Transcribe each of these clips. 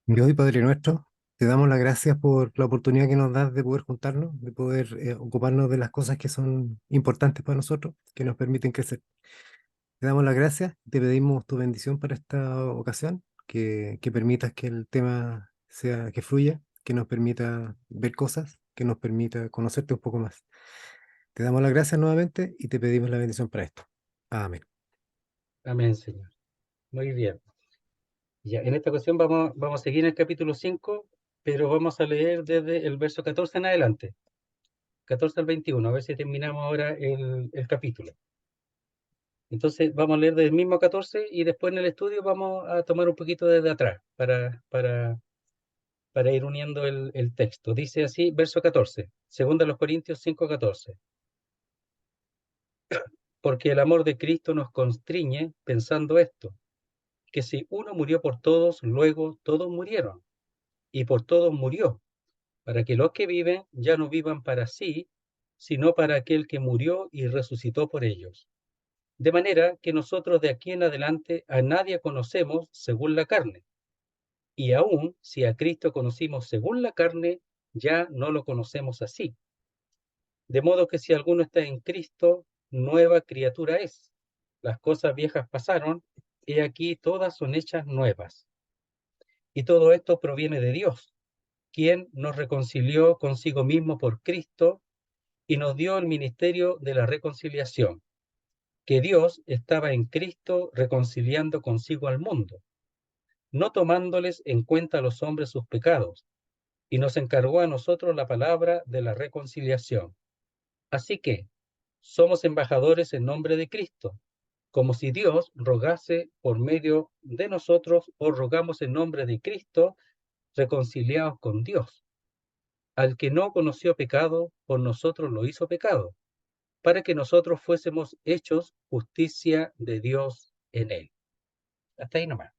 Dios y Padre nuestro, te damos las gracias por la oportunidad que nos das de poder juntarnos, de poder ocuparnos de las cosas que son importantes para nosotros, que nos permiten crecer. Te damos las gracias, te pedimos tu bendición para esta ocasión, que permitas que el tema sea, que fluya, que nos permita ver cosas, que nos permita conocerte un poco más. Te damos las gracias nuevamente y te pedimos la bendición para esto. Amén. Amén, Señor. Muy bien. Ya, en esta ocasión vamos a seguir en el capítulo 5, pero vamos a leer desde el verso 14 en adelante, 14 al 21, a ver si terminamos ahora el capítulo. Entonces vamos a leer del mismo 14 y después en el estudio vamos a tomar un poquito desde atrás para ir uniendo el texto. Dice así, verso 14, segunda a los Corintios 5:14. Porque el amor de Cristo nos constriñe pensando esto, que si uno murió por todos, luego todos murieron, y por todos murió, para que los que viven ya no vivan para sí, sino para aquel que murió y resucitó por ellos. De manera que nosotros de aquí en adelante a nadie conocemos según la carne, y aun si a Cristo conocimos según la carne, ya no lo conocemos así. De modo que si alguno está en Cristo, nueva criatura es. Las cosas viejas pasaron, y aquí todas son hechas nuevas. Y todo esto proviene de Dios, quien nos reconcilió consigo mismo por Cristo y nos dio el ministerio de la reconciliación, que Dios estaba en Cristo reconciliando consigo al mundo, no tomándoles en cuenta a los hombres sus pecados, y nos encargó a nosotros la palabra de la reconciliación. Así que somos embajadores en nombre de Cristo, como si Dios rogase por medio de nosotros, o rogamos en nombre de Cristo, reconciliados con Dios. Al que no conoció pecado, por nosotros lo hizo pecado, para que nosotros fuésemos hechos justicia de Dios en él. Hasta ahí nomás.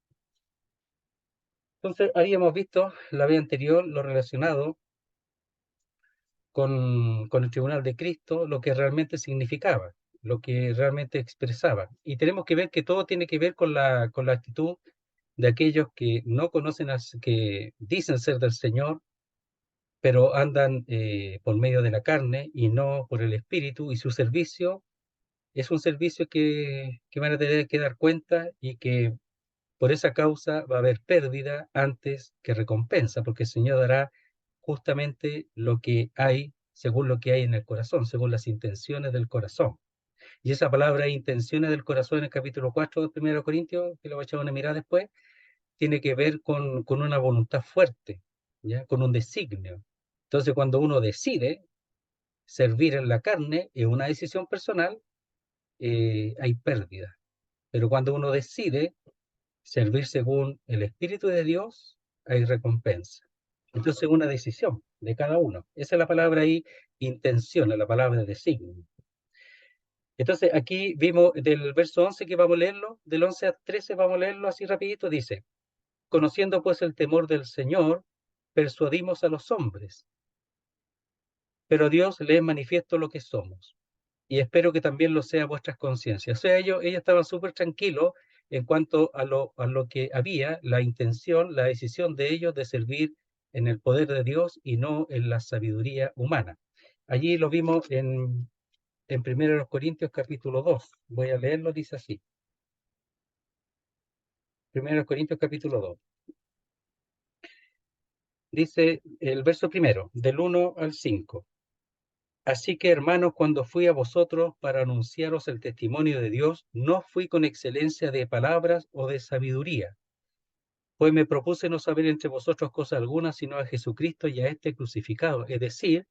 Entonces, habíamos visto la vez anterior lo relacionado con el tribunal de Cristo, lo que realmente significaba, lo que realmente expresaba. Y tenemos que ver que todo tiene que ver con la actitud de aquellos que no conocen, que dicen ser del Señor, pero andan por medio de la carne y no por el Espíritu, y su servicio es un servicio que van a tener que dar cuenta, y que por esa causa va a haber pérdida antes que recompensa, porque el Señor dará justamente lo que hay, según lo que hay en el corazón, según las intenciones del corazón. Y esa palabra intenciones del corazón en el capítulo 4 de 1 Corintios, que lo voy a echar una mirada después, tiene que ver con una voluntad fuerte, ¿ya? Con un designio. Entonces, cuando uno decide servir en la carne, es una decisión personal, hay pérdida. Pero cuando uno decide servir según el Espíritu de Dios, hay recompensa. Entonces es una decisión de cada uno. Esa es la palabra ahí, intención, la palabra designio. Entonces aquí vimos del verso 11 que vamos a leerlo, del 11 al 13 vamos a leerlo así rapidito, dice, conociendo pues el temor del Señor, persuadimos a los hombres, pero a Dios le es manifiesto lo que somos. Y espero que también lo sea vuestras conciencias. O sea, ellos estaban súper tranquilos en cuanto a lo que había, la intención, la decisión de ellos de servir en el poder de Dios y no en la sabiduría humana. Allí lo vimos en 1 Corintios capítulo 2. Voy a leerlo, dice así. 1 Corintios capítulo 2. Dice el verso primero, del 1 al 5. Así que, hermanos, cuando fui a vosotros para anunciaros el testimonio de Dios, no fui con excelencia de palabras o de sabiduría, pues me propuse no saber entre vosotros cosa alguna, sino a Jesucristo y a este crucificado. Es decir,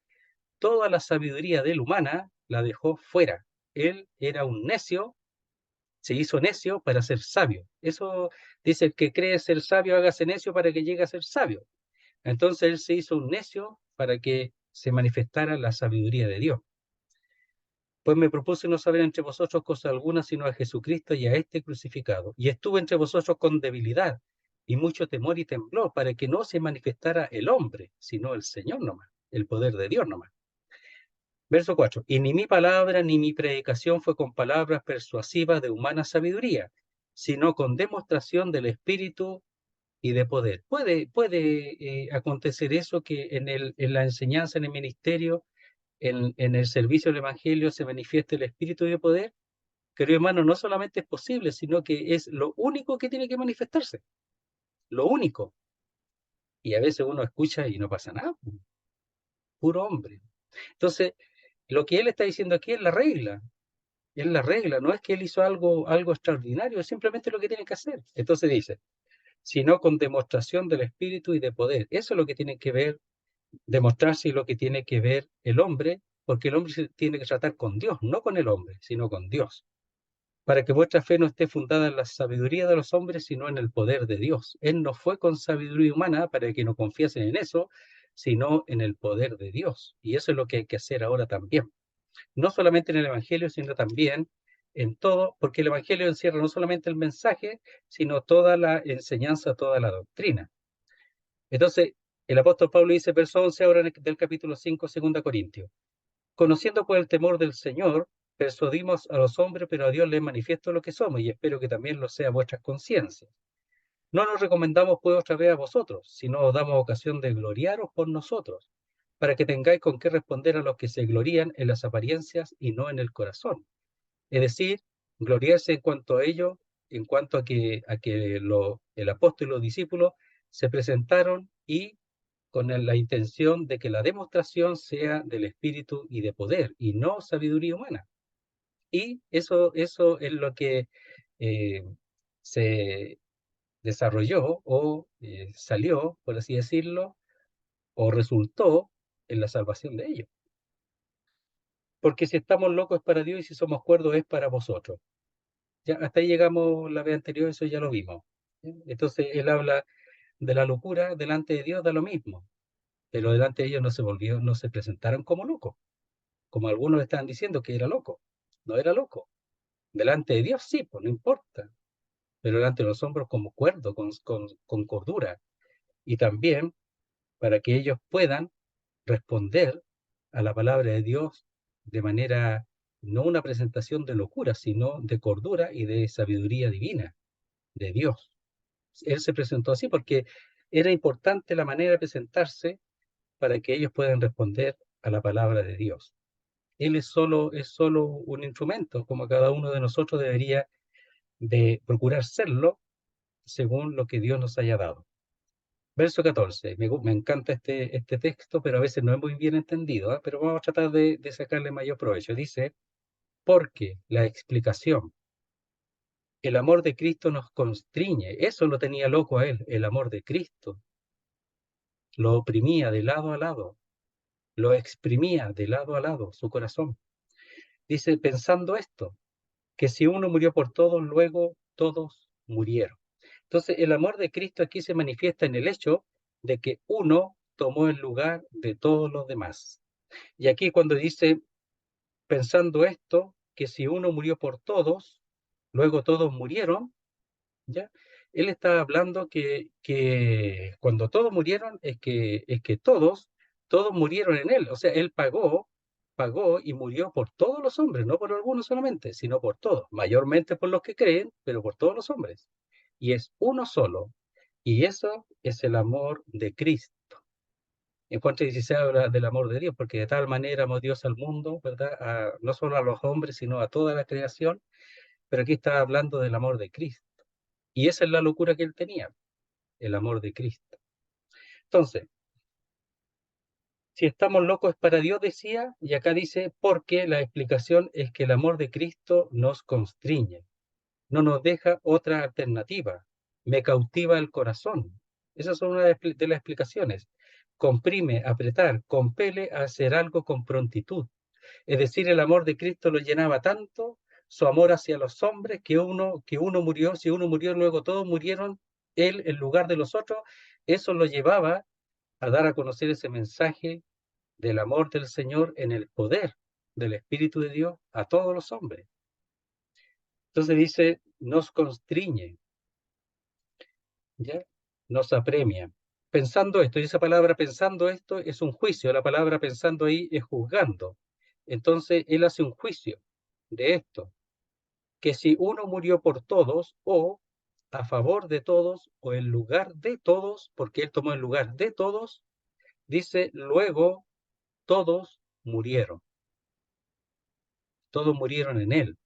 toda la sabiduría del humana la dejó fuera. Él era un necio, se hizo necio para ser sabio. Eso dice: el que cree ser sabio, hágase necio para que llegue a ser sabio. Entonces él se hizo un necio para que se manifestara la sabiduría de Dios. Pues me propuse no saber entre vosotros cosa alguna, sino a Jesucristo y a este crucificado. Y estuve entre vosotros con debilidad y mucho temor y temblor, para que no se manifestara el hombre, sino el Señor nomás, el poder de Dios nomás. Verso 4. Y ni mi palabra ni mi predicación fue con palabras persuasivas de humana sabiduría, sino con demostración del Espíritu y de poder. Puede acontecer eso, que en la enseñanza, en el ministerio, en el servicio del Evangelio se manifieste el espíritu de poder. Querido hermano, no solamente es posible, sino que es lo único que tiene que manifestarse, lo único. Y a veces uno escucha y no pasa nada, puro hombre. Entonces, lo que él está diciendo aquí es la regla, no es que él hizo algo extraordinario, es simplemente lo que tiene que hacer. Entonces dice, sino con demostración del espíritu y de poder. Eso es lo que tiene que ver, demostrarse, y lo que tiene que ver el hombre, porque el hombre se tiene que tratar con Dios, no con el hombre, sino con Dios, para que vuestra fe no esté fundada en la sabiduría de los hombres, sino en el poder de Dios. Él no fue con sabiduría humana para que no confiesen en eso, sino en el poder de Dios. Y eso es lo que hay que hacer ahora también. No solamente en el Evangelio, sino también en todo, porque el Evangelio encierra no solamente el mensaje, sino toda la enseñanza, toda la doctrina. Entonces, el apóstol Pablo dice, verso 11 ahora del capítulo 5, 2 Corintios. Conociendo pues el temor del Señor, persuadimos a los hombres, pero a Dios les manifiesto lo que somos, y espero que también lo sea vuestras conciencias. No nos recomendamos pues otra vez a vosotros, sino os damos ocasión de gloriaros por nosotros, para que tengáis con qué responder a los que se glorían en las apariencias y no en el corazón. Es decir, gloriarse en cuanto a ello, en cuanto a que el apóstol y los discípulos se presentaron, y con la intención de que la demostración sea del espíritu y de poder, y no sabiduría humana. Y eso es lo que eh, se desarrolló o salió, por así decirlo, o resultó en la salvación de ellos. Porque si estamos locos es para Dios, y si somos cuerdos es para vosotros. Ya hasta ahí llegamos la vez anterior, eso ya lo vimos. Entonces él habla de la locura delante de Dios, da lo mismo, pero delante de ellos no se presentaron como locos, como algunos estaban diciendo que era loco. No era loco. Delante de Dios sí, pues no importa, pero delante de los hombres como cuerdo, con cordura. Y también para que ellos puedan responder a la palabra de Dios de manera, no una presentación de locura, sino de cordura y de sabiduría divina de Dios. Él se presentó así porque era importante la manera de presentarse para que ellos puedan responder a la palabra de Dios. Él es solo un instrumento, como cada uno de nosotros debería de procurar serlo según lo que Dios nos haya dado. Verso 14. Me encanta este texto, pero a veces no es muy bien entendido, ¿eh? Pero vamos a tratar de sacarle mayor provecho. Dice, porque la explicación, el amor de Cristo nos constriñe. Eso lo tenía loco a él, el amor de Cristo. Lo oprimía de lado a lado, lo exprimía de lado a lado, su corazón. Dice, pensando esto, que si uno murió por todos, luego todos murieron. Entonces, el amor de Cristo aquí se manifiesta en el hecho de que uno tomó el lugar de todos los demás. Y aquí cuando dice, pensando esto, que si uno murió por todos, luego todos murieron, ¿ya? Él está hablando que cuando todos murieron es que todos murieron en él. O sea, él pagó y murió por todos los hombres, no por algunos solamente, sino por todos, mayormente por los que creen, pero por todos los hombres. Y es uno solo. Y eso es el amor de Cristo. En Juan 3:16 habla del amor de Dios, porque de tal manera amó Dios al mundo, ¿verdad? No solo a los hombres, sino a toda la creación, pero aquí está hablando del amor de Cristo. Y esa es la locura que él tenía, el amor de Cristo. Entonces, si estamos locos es para Dios, decía, y acá dice, porque la explicación es que el amor de Cristo nos constriñe, no nos deja otra alternativa, me cautiva el corazón. Esas son una de las explicaciones. Comprime, apretar, compele a hacer algo con prontitud. Es decir, el amor de Cristo lo llenaba tanto, su amor hacia los hombres, que uno murió, si uno murió, luego todos murieron, él en lugar de los otros, eso lo llevaba a dar a conocer ese mensaje del amor del Señor en el poder del Espíritu de Dios a todos los hombres. Entonces dice, nos constriñe, ¿ya? Nos apremia. Pensando esto, y esa palabra pensando esto es un juicio, la palabra pensando ahí es juzgando. Entonces él hace un juicio de esto, que si uno murió por todos, o a favor de todos o en lugar de todos, porque Él tomó el lugar de todos, dice, luego todos todos murieron en Él.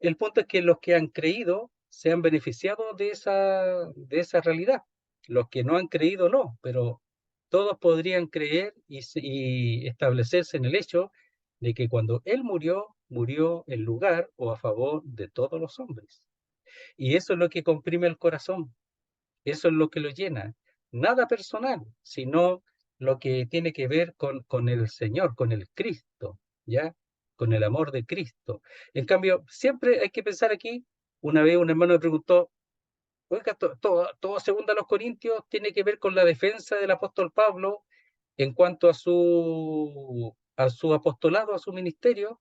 El punto es que los que han creído se han beneficiado de esa realidad. Los que no han creído no, pero todos podrían creer y establecerse en el hecho de que cuando Él murió, murió en lugar o a favor de todos los hombres. Y eso es lo que comprime el corazón, eso es lo que lo llena. Nada personal, sino lo que tiene que ver con el Señor, con el Cristo, ¿ya? Con el amor de Cristo. En cambio, siempre hay que pensar aquí, una vez un hermano me preguntó, oiga, todo segunda a los Corintios tiene que ver con la defensa del apóstol Pablo en cuanto a su apostolado, a su ministerio.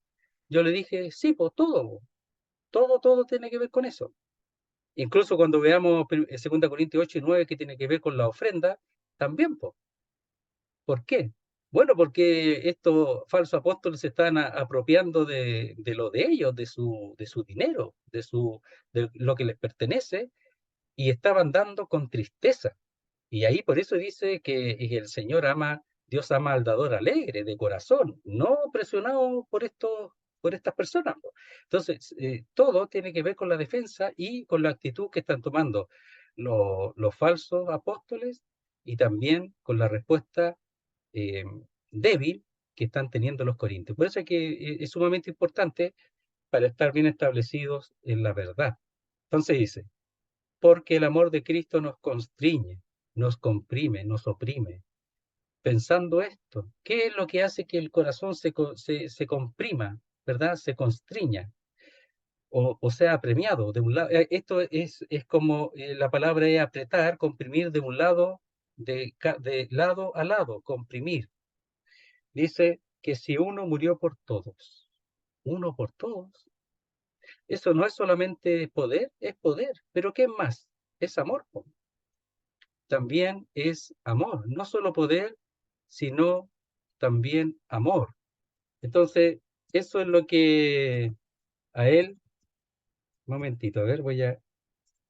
Yo le dije, sí, pues todo tiene que ver con eso. Incluso cuando veamos 2 Corintios 8 y 9, que tiene que ver con la ofrenda, también, po. ¿Por qué? Bueno, porque estos falsos apóstoles se están apropiando de lo de ellos, de su dinero, de lo que les pertenece, y estaban dando con tristeza. Y ahí por eso dice que el Señor ama, Dios ama al dador alegre, de corazón, no presionado por estas personas, po. Entonces, todo tiene que ver con la defensa y con la actitud que están tomando los falsos apóstoles y también con la respuesta eh, débil que están teniendo los corintios. Por eso es que es sumamente importante para estar bien establecidos en la verdad. Entonces dice, porque el amor de Cristo nos constriñe, nos comprime, nos oprime. Pensando esto, ¿qué es lo que hace que el corazón se comprima, ¿verdad? Se constriña o sea apremiado de un lado. Esto es como la palabra es apretar, comprimir de un lado, de lado a lado, comprimir. Dice que si uno murió por todos, uno por todos, eso no es solamente poder, es poder, pero ¿qué más? Es amor, po. También es amor, no solo poder, sino también amor. Entonces, eso es lo que a él, un momentito, a ver,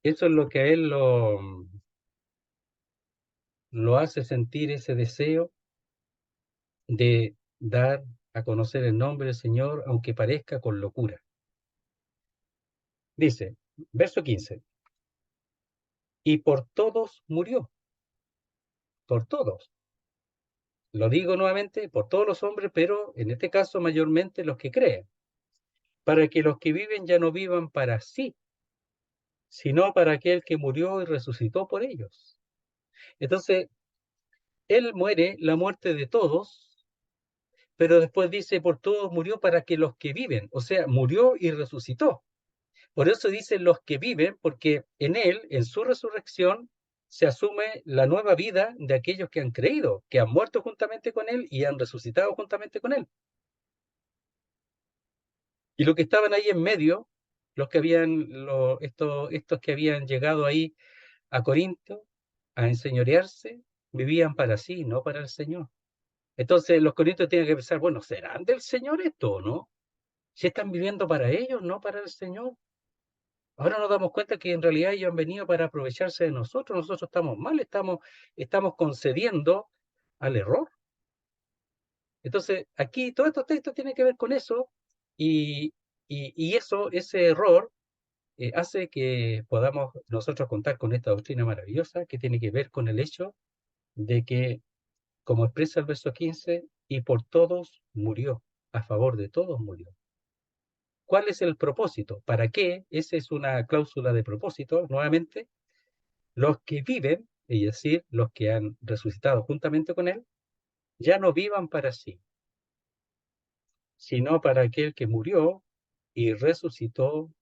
eso es lo que a él lo hace sentir ese deseo de dar a conocer el nombre del Señor, aunque parezca con locura. Dice, verso 15, y por todos murió, por todos. Lo digo nuevamente, por todos los hombres, pero en este caso mayormente los que creen, para que los que viven ya no vivan para sí, sino para aquel que murió y resucitó por ellos. Entonces, Él muere la muerte de todos, pero después dice, por todos murió para que los que viven, o sea, murió y resucitó. Por eso dice los que viven, porque en Él, en su resurrección, se asume la nueva vida de aquellos que han creído, que han muerto juntamente con Él y han resucitado juntamente con Él. Y los que estaban ahí en medio, los que estos que habían llegado ahí a Corinto a enseñorearse, vivían para sí, no para el Señor. Entonces los corintios tienen que pensar, bueno, ¿serán del Señor esto o no? Si están viviendo para ellos, no para el Señor. Ahora nos damos cuenta que en realidad ellos han venido para aprovecharse de nosotros estamos mal, estamos concediendo al error. Entonces, aquí todos estos textos tienen que ver con eso y, ese error hace que podamos nosotros contar con esta doctrina maravillosa que tiene que ver con el hecho de que, como expresa el verso 15, y por todos murió, a favor de todos murió. ¿Cuál es el propósito? ¿Para qué? Esa es una cláusula de propósito, nuevamente. Los que viven, es decir, los que han resucitado juntamente con Él, ya no vivan para sí, sino para aquel que murió y resucitó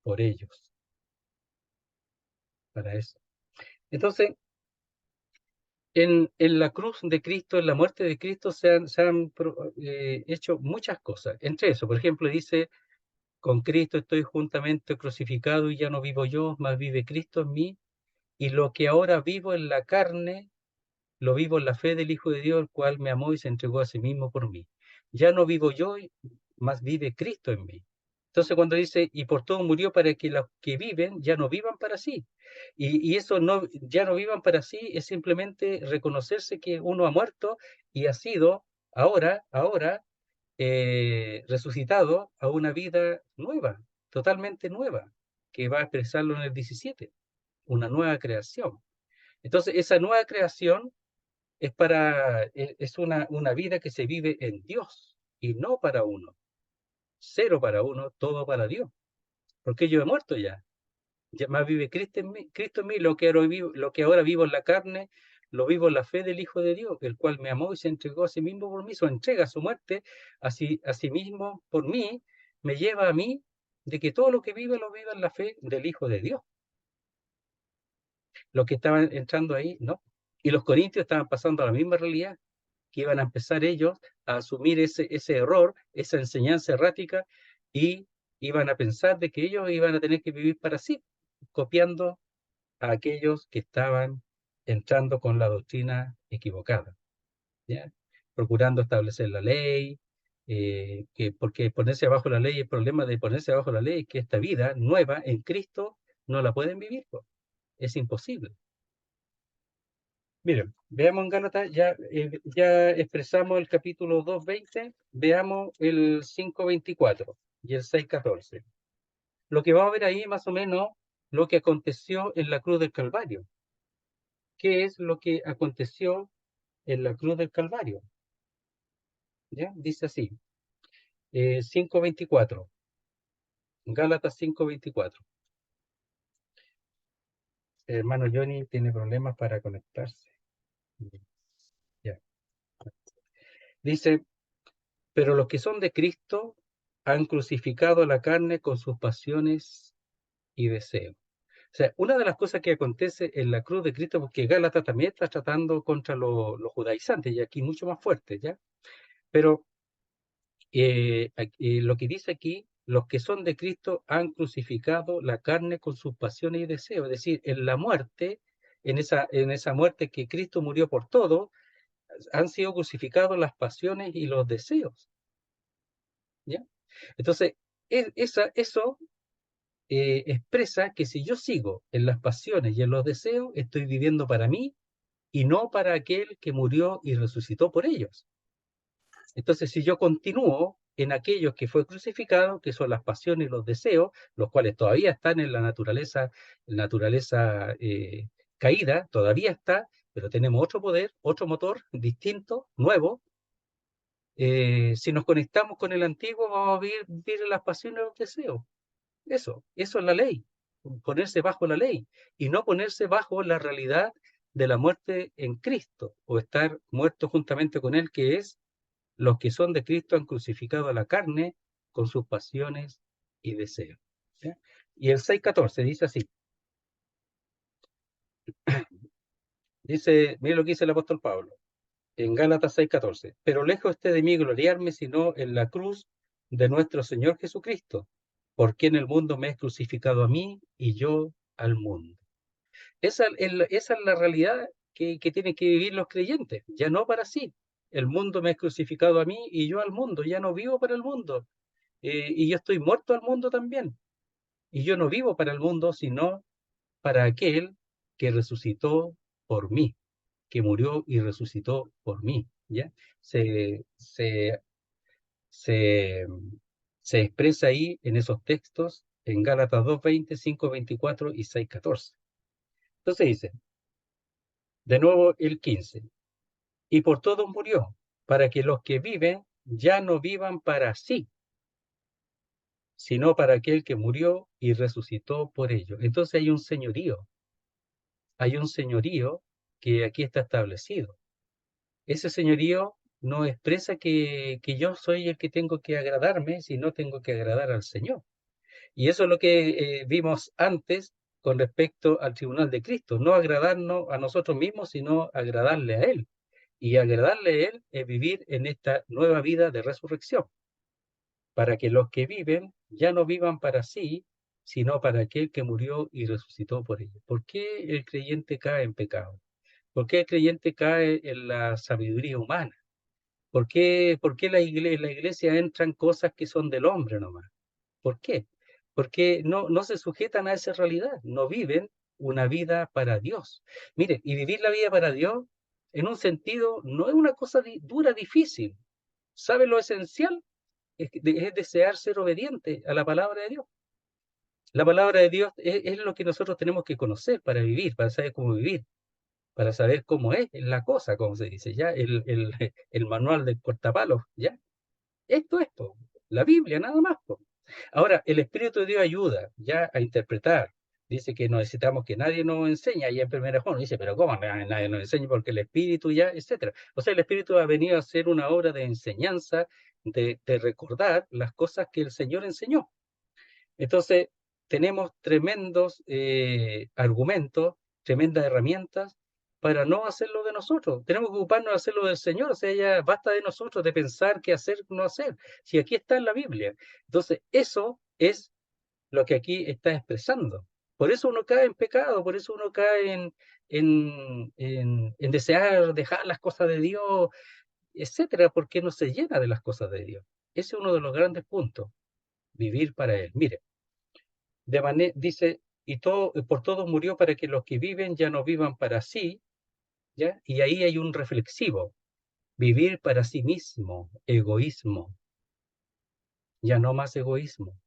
por ellos, para eso. Entonces, en la cruz de Cristo, en la muerte de Cristo, se han hecho muchas cosas. Entre eso, por ejemplo, dice, con Cristo estoy juntamente crucificado y ya no vivo yo, mas vive Cristo en mí, y lo que ahora vivo en la carne, lo vivo en la fe del Hijo de Dios, el cual me amó y se entregó a sí mismo por mí. Ya no vivo yo, mas vive Cristo en mí. Entonces cuando dice, y por todo murió para que los que viven ya no vivan para sí. Y eso no, ya no vivan para sí es simplemente reconocerse que uno ha muerto y ha sido ahora resucitado a una vida nueva, totalmente nueva, que va a expresarlo en el 17, una nueva creación. Entonces esa nueva creación es una vida que se vive en Dios y no para uno. Cero para uno, todo para Dios. Porque yo he muerto ya. Ya más vive Cristo en mí, lo que ahora vivo en la carne, lo vivo en la fe del Hijo de Dios, el cual me amó y se entregó a sí mismo por mí, su entrega, su muerte, a sí mismo por mí, me lleva a mí de que todo lo que vive lo viva en la fe del Hijo de Dios. Los que estaban entrando ahí, no. Y los corintios estaban pasando a la misma realidad, que iban a empezar ellos a asumir ese error, esa enseñanza errática, y iban a pensar de que ellos iban a tener que vivir para sí, copiando a aquellos que estaban entrando con la doctrina equivocada, ¿ya? Procurando establecer la ley, porque ponerse abajo la ley, el problema de ponerse abajo la ley es que esta vida nueva en Cristo no la pueden vivir, pues. Es imposible. Miren, veamos en Gálatas, ya expresamos el capítulo 2:20, veamos el 5:24 y el 6:14. Lo que va a ver ahí más o menos lo que aconteció en la cruz del Calvario. ¿Qué es lo que aconteció en la cruz del Calvario? ¿Ya? Dice así, 5:24, Gálatas 5:24. Hermano Johnny tiene problemas para conectarse. Ya. Dice, pero los que son de Cristo han crucificado la carne con sus pasiones y deseos. O sea, una de las cosas que acontece en la cruz de Cristo, porque Gálatas también está tratando contra los judaizantes, y aquí mucho más fuerte, ¿ya? Pero lo que dice aquí, los que son de Cristo han crucificado la carne con sus pasiones y deseos. Es decir, en la muerte, en esa muerte que Cristo murió por todo, han sido crucificados las pasiones y los deseos. ¿Ya? Entonces, eso expresa que si yo sigo en las pasiones y en los deseos, estoy viviendo para mí y no para aquel que murió y resucitó por ellos. Entonces, si yo continúo en aquellos que fue crucificado, que son las pasiones y los deseos, los cuales todavía están en la naturaleza caída, todavía está, pero tenemos otro poder, otro motor distinto, nuevo. Si nos conectamos con el antiguo, vamos a vivir en las pasiones y los deseos. Eso es la ley, ponerse bajo la ley y no ponerse bajo la realidad de la muerte en Cristo o estar muerto juntamente con Él, que es los que son de Cristo han crucificado a la carne con sus pasiones y deseos. ¿Ya? Y el 6:14 dice así, mire lo que dice el apóstol Pablo, en Gálatas 6:14, pero lejos esté de mí gloriarme, sino en la cruz de nuestro Señor Jesucristo, porque en el mundo me es crucificado a mí y yo al mundo. Esa es la realidad que tienen que vivir los creyentes, ya no para sí. El mundo me es crucificado a mí y yo al mundo, ya no vivo para el mundo. Y yo estoy muerto al mundo también. Y yo no vivo para el mundo, sino para aquel que resucitó por mí, que murió y resucitó por mí. ¿Ya? Se, se, se, se expresa ahí en esos textos, en Gálatas 2:20, 5:24 y 6:14. Entonces dice, de nuevo el 15, y por todo murió, para que los que viven ya no vivan para sí, sino para aquel que murió y resucitó por ellos. Entonces hay un señorío que aquí está establecido. Ese señorío no expresa que yo soy el que tengo que agradarme, sino tengo que agradar al Señor. Y eso es lo que vimos antes con respecto al tribunal de Cristo, no agradarnos a nosotros mismos, sino agradarle a Él. Y agradarle a Él es vivir en esta nueva vida de resurrección, para que los que viven ya no vivan para sí, sino para aquel que murió y resucitó por ellos. ¿Por qué el creyente cae en pecado? ¿Por qué el creyente cae en la sabiduría humana? ¿Por qué en la iglesia entran cosas que son del hombre nomás? ¿Por qué? Porque no se sujetan a esa realidad, no viven una vida para Dios. Mire, y vivir la vida para Dios, en un sentido, no es una cosa dura, difícil. ¿Sabe lo esencial? Es desear ser obediente a la palabra de Dios. La palabra de Dios es lo que nosotros tenemos que conocer para vivir, para saber cómo vivir, para saber cómo es la cosa, como se dice, ya, el manual del cortapalos, ya. Esto es, po, la Biblia, nada más, po. Ahora, el Espíritu de Dios ayuda ya a interpretar. Dice que no necesitamos que nadie nos enseñe. Ahí en 1 Juan dice, pero ¿cómo nadie nos enseña? Porque el Espíritu ya, etcétera. O sea, el Espíritu ha venido a hacer una obra de enseñanza, de recordar las cosas que el Señor enseñó. Entonces, tenemos tremendos argumentos, tremendas herramientas para no hacerlo de nosotros. Tenemos que ocuparnos de hacerlo del Señor. O sea, ya basta de nosotros de pensar qué hacer, no hacer. Si aquí está en la Biblia. Entonces, eso es lo que aquí está expresando. Por eso uno cae en pecado, por eso uno cae en desear dejar las cosas de Dios, etcétera, porque no se llena de las cosas de Dios. Ese es uno de los grandes puntos, vivir para Él. Mire, dice, y todo, por todo murió para que los que viven ya no vivan para sí, ¿ya? Y ahí hay un reflexivo, vivir para sí mismo, egoísmo, ya no más egoísmo.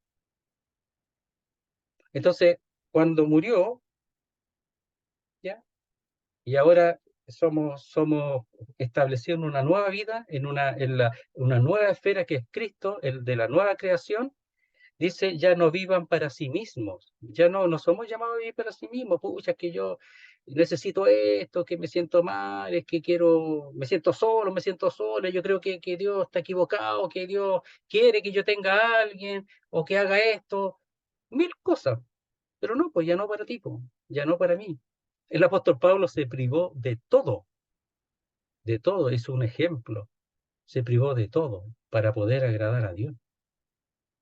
Entonces, cuando murió, ¿ya? Y ahora somos establecidos en una nueva vida, una nueva esfera que es Cristo, el de la nueva creación. Dice, ya no vivan para sí mismos, ya no somos llamados a vivir para sí mismos, pucha, que yo necesito esto, que me siento mal, es que me siento solo, me siento sola, yo creo que Dios está equivocado, que Dios quiere que yo tenga a alguien, o que haga esto, mil cosas, pero no, pues ya no para ti, pues, ya no para mí. El apóstol Pablo se privó de todo, es un ejemplo, se privó de todo para poder agradar a Dios.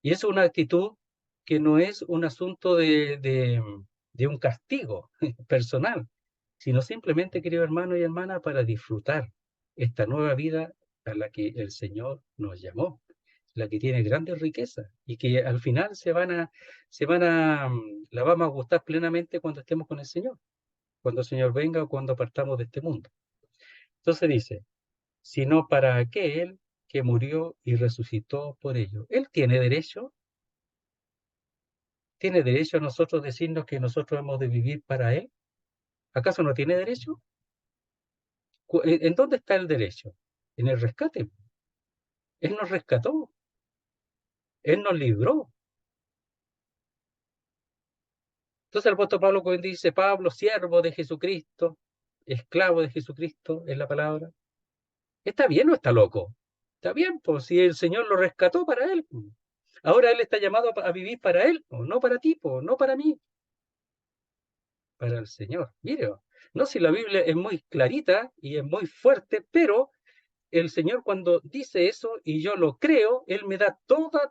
Y es una actitud que no es un asunto de un castigo personal, sino simplemente, querido hermano y hermana, para disfrutar esta nueva vida a la que el Señor nos llamó, la que tiene grandes riquezas y que al final la vamos a gustar plenamente cuando estemos con el Señor, cuando el Señor venga o cuando partamos de este mundo. Entonces dice, sino para aquel que murió y resucitó por ello. Él tiene derecho a nosotros decirnos que nosotros hemos de vivir para Él. ¿Acaso no tiene derecho? ¿En dónde está el derecho? En el rescate. Él nos rescató, Él nos libró. Entonces el apóstol Pablo cuando dice, Pablo, siervo de Jesucristo, esclavo de Jesucristo, es la palabra. ¿Está bien o está loco? Está bien, pues si el Señor lo rescató para Él. Ahora Él está llamado a vivir para Él, no para ti, no para mí, para el Señor. Mire, no si la Biblia es muy clarita y es muy fuerte, pero el Señor cuando dice eso y yo lo creo, Él me da todas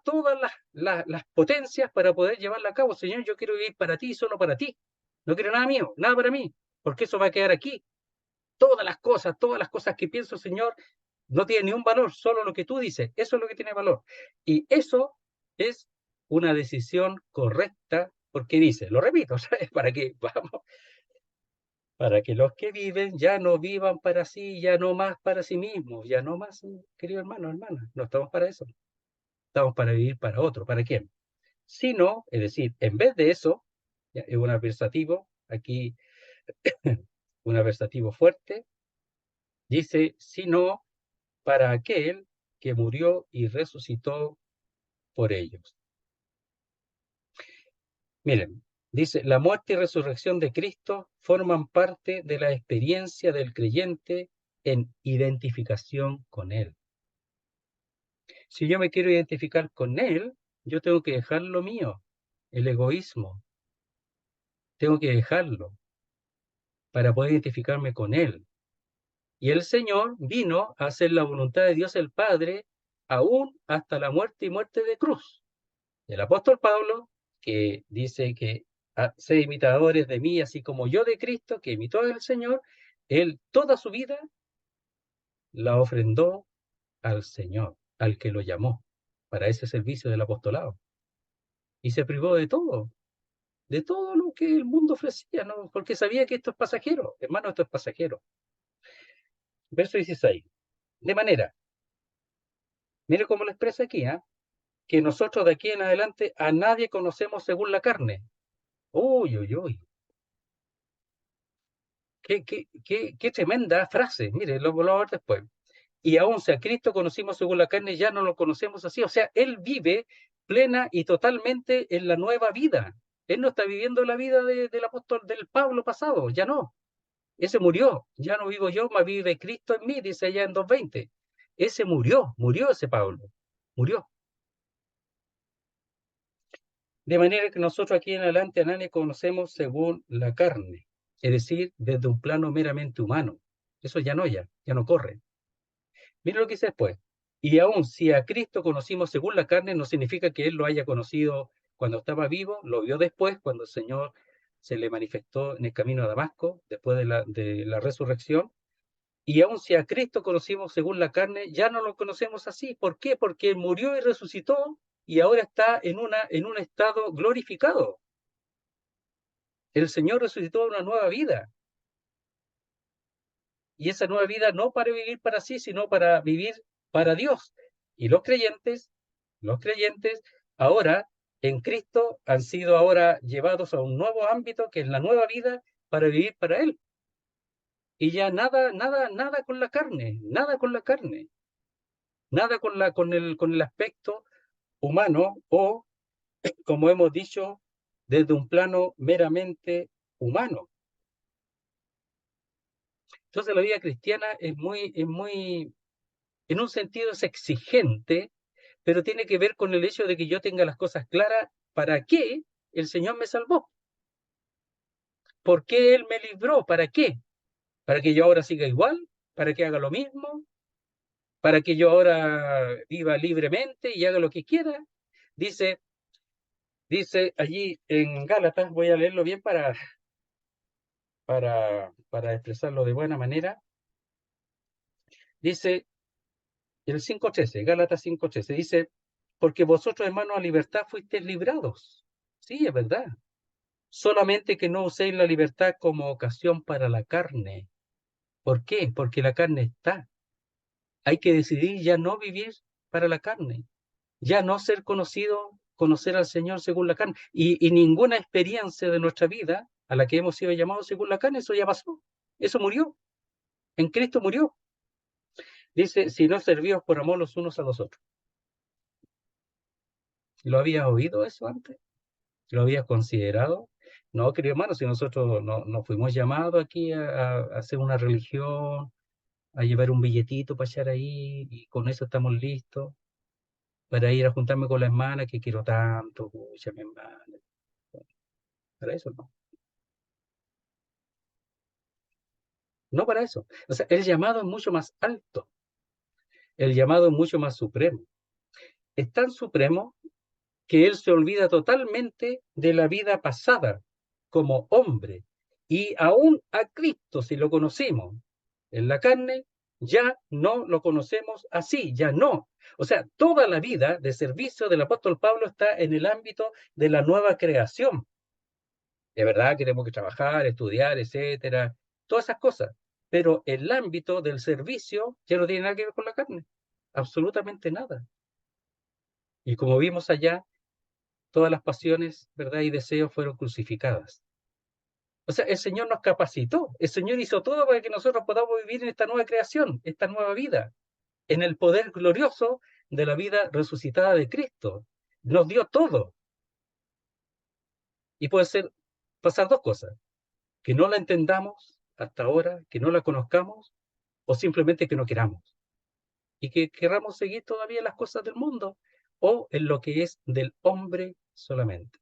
las potencias para poder llevarla a cabo. Señor, yo quiero vivir para ti, solo para ti. No quiero nada mío, nada para mí, porque eso va a quedar aquí. Todas las cosas que pienso, Señor, no tienen ni un valor, solo lo que tú dices. Eso es lo que tiene valor. Y eso es una decisión correcta, porque dice, lo repito, ¿sabes? Para que vamos, para que los que viven ya no vivan para sí, ya no más para sí mismos, ya no más, querido hermano, hermana, no estamos para eso, estamos para vivir para otro, ¿para quién? Sino, es decir, en vez de eso, ya, es un adversativo, aquí un adversativo fuerte, dice, sino para aquel que murió y resucitó por ellos. Miren, dice, la muerte y resurrección de Cristo forman parte de la experiencia del creyente en identificación con Él. Si yo me quiero identificar con Él, yo tengo que dejar lo mío, el egoísmo, tengo que dejarlo para poder identificarme con Él. Y el Señor vino a hacer la voluntad de Dios el Padre, aún hasta la muerte y muerte de cruz. El apóstol Pablo, que dice que sed imitadores de mí, así como yo de Cristo, que imitó al Señor, él toda su vida la ofrendó al Señor, al que lo llamó, para ese servicio del apostolado. y se privó de todo lo que el mundo ofrecía, ¿no? Porque sabía que esto es pasajero, hermano, esto es pasajero. Verso 16. De manera, mire cómo lo expresa aquí, ¿eh? Que nosotros de aquí en adelante a nadie conocemos según la carne. Uy, uy, uy. Qué tremenda frase. Mire, lo vamos a ver después. Y aún si a Cristo conocimos según la carne, ya no lo conocemos así. O sea, Él vive plena y totalmente en la nueva vida. Él no está viviendo la vida del apóstol, del Pablo pasado, ya no. Ese murió, ya no vivo yo, mas vive Cristo en mí, dice allá en 2:20. Ese murió ese Pablo, murió. De manera que nosotros aquí en adelante a nadie conocemos según la carne, es decir, desde un plano meramente humano. Eso ya no corre. Mira lo que dice después. Y aún si a Cristo conocimos según la carne, no significa que Él lo haya conocido cuando estaba vivo, lo vio después, cuando el Señor se le manifestó en el camino a Damasco, después de la resurrección. Y aun si a Cristo conocimos según la carne, ya no lo conocemos así. ¿Por qué? Porque Él murió y resucitó y ahora está en un estado glorificado. El Señor resucitó a una nueva vida. Y esa nueva vida no para vivir para sí, sino para vivir para Dios. Y los creyentes ahora en Cristo han sido ahora llevados a un nuevo ámbito que es la nueva vida para vivir para Él. Y ya nada con la carne, nada con la carne, nada con el aspecto humano o, como hemos dicho, desde un plano meramente humano. Entonces la vida cristiana en un sentido es exigente, pero tiene que ver con el hecho de que yo tenga las cosas claras para qué el Señor me salvó, por qué Él me libró, para qué, para que yo ahora siga igual, para que haga lo mismo, para que yo ahora viva libremente y haga lo que quiera. Dice, dice allí en Gálatas, voy a leerlo bien para expresarlo de buena manera. Dice el 5:13, Gálatas 5:13, dice, porque vosotros, hermanos, a libertad fuisteis librados. Sí, es verdad. Solamente que no uséis la libertad como ocasión para la carne. ¿Por qué? Porque la carne está. Hay que decidir ya no vivir para la carne, ya no ser conocido, conocer al Señor según la carne. Y ninguna experiencia de nuestra vida a la que hemos sido llamados según la carne, eso ya pasó. Eso murió. En Cristo murió. Dice, si no servíos por amor los unos a los otros. ¿Lo habías oído eso antes? ¿Lo habías considerado? No, querido hermano, si nosotros no fuimos llamados aquí a hacer una religión, a llevar un billetito para echar ahí y con eso estamos listos para ir a juntarme con la hermana que quiero tanto, pucha, mi hermana. Para eso no. No para eso. O sea, el llamado es mucho más alto, el llamado es mucho más supremo. Es tan supremo que él se olvida totalmente de la vida pasada como hombre. Y aún a Cristo, si lo conocimos en la carne, ya no lo conocemos así, ya no. O sea, toda la vida de servicio del apóstol Pablo está en el ámbito de la nueva creación. De verdad que tenemos que trabajar, estudiar, etcétera, todas esas cosas. Pero el ámbito del servicio ya no tiene nada que ver con la carne, absolutamente nada. Y como vimos allá, todas las pasiones, ¿verdad? Y deseos fueron crucificadas. O sea, el Señor nos capacitó, el Señor hizo todo para que nosotros podamos vivir en esta nueva creación, esta nueva vida, en el poder glorioso de la vida resucitada de Cristo. Nos dio todo. Y puede ser pasar dos cosas, que no la entendamos hasta ahora, que no la conozcamos, o simplemente que no queramos. Y que queramos seguir todavía las cosas del mundo, o en lo que es del hombre solamente.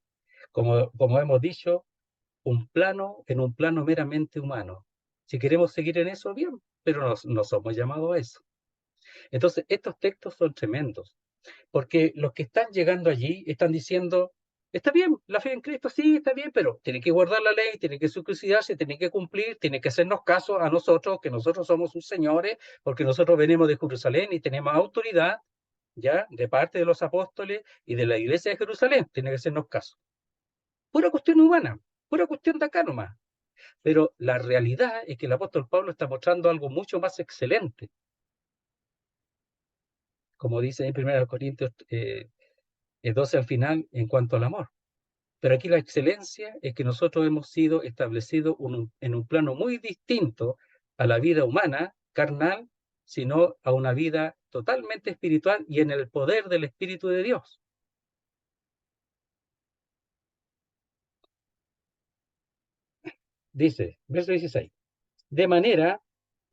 Como hemos dicho, en un plano meramente humano. Si queremos seguir en eso, bien, pero no somos llamados a eso. Entonces, estos textos son tremendos, porque los que están llegando allí están diciendo, está bien, la fe en Cristo sí, está bien, pero tiene que guardar la ley, tiene que circuncidarse, tiene que cumplir, tiene que hacernos caso a nosotros, que nosotros somos sus señores, porque nosotros venimos de Jerusalén y tenemos autoridad. ya, de parte de los apóstoles y de la iglesia de Jerusalén, tiene que hacernos caso. Pura cuestión humana, pura cuestión de acá nomás. Pero la realidad es que el apóstol Pablo está mostrando algo mucho más excelente, como dice en 1 Corintios 12 al final, en cuanto al amor. Pero aquí la excelencia es que nosotros hemos sido establecidos en un plano muy distinto a la vida humana, carnal, sino a una vida totalmente espiritual y en el poder del Espíritu de Dios. Dice, verso 16, de manera,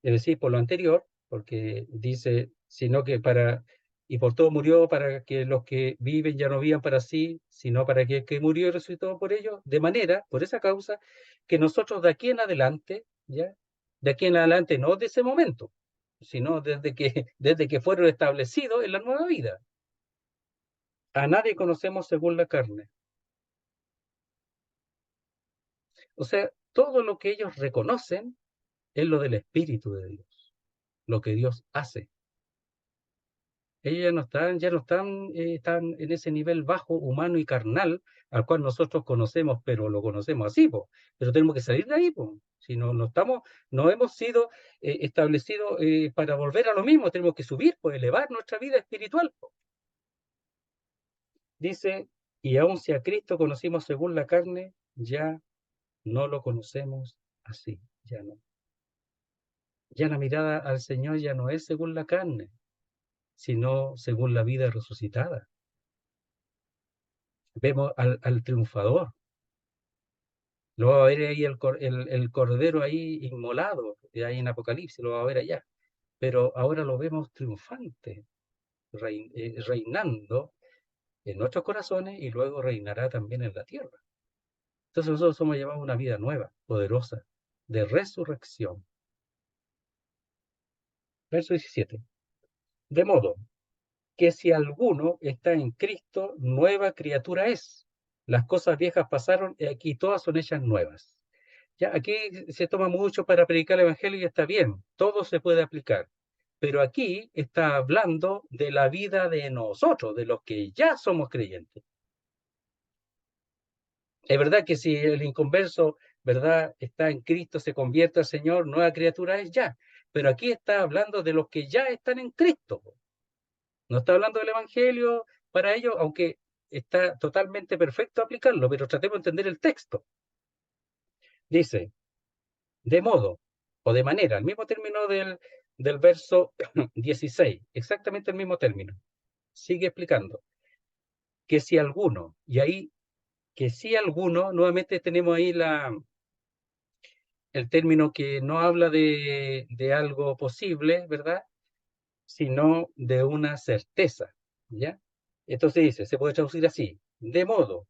es decir, por lo anterior, porque dice, sino que y por todo murió para que los que viven ya no vivan para sí, sino para que el que murió y resucitó por ellos, de manera, por esa causa, que nosotros de aquí en adelante, ya, de aquí en adelante, no de ese momento, sino desde que fueron establecidos en la nueva vida. A nadie conocemos según la carne. O sea, todo lo que ellos reconocen es lo del Espíritu de Dios, lo que Dios hace. Ellos están en ese nivel bajo, humano y carnal, al cual nosotros conocemos, pero lo conocemos así, po. Pero tenemos que salir de ahí, po. Si no, no hemos sido establecidos para volver a lo mismo, tenemos que subir, pues elevar nuestra vida espiritual, po. Dice, y aun si a Cristo conocimos según la carne, ya no lo conocemos así, ya no. Ya la mirada al Señor ya no es según la carne, sino según la vida resucitada. Vemos al triunfador. Lo va a ver ahí el cordero ahí inmolado, ahí en Apocalipsis, lo va a ver allá. Pero ahora lo vemos triunfante, reinando en nuestros corazones y luego reinará también en la tierra. Entonces nosotros somos llamados a una vida nueva, poderosa, de resurrección. Verso 17. De modo que si alguno está en Cristo, nueva criatura es. Las cosas viejas pasaron y aquí todas son hechas nuevas. Ya, aquí se toma mucho para predicar el Evangelio y está bien, todo se puede aplicar. Pero aquí está hablando de la vida de nosotros, de los que ya somos creyentes. Es verdad que si el inconverso, ¿verdad?, está en Cristo, se convierte al Señor, nueva criatura es ya. Pero aquí está hablando de los que ya están en Cristo. No está hablando del Evangelio para ellos, aunque está totalmente perfecto aplicarlo, pero tratemos de entender el texto. Dice, de modo o de manera, el mismo término del verso 16, exactamente el mismo término. Sigue explicando que si alguno, y ahí que si alguno, nuevamente tenemos ahí el término que no habla de algo posible, ¿verdad? Sino de una certeza, ¿ya? Entonces dice, se puede traducir así, de modo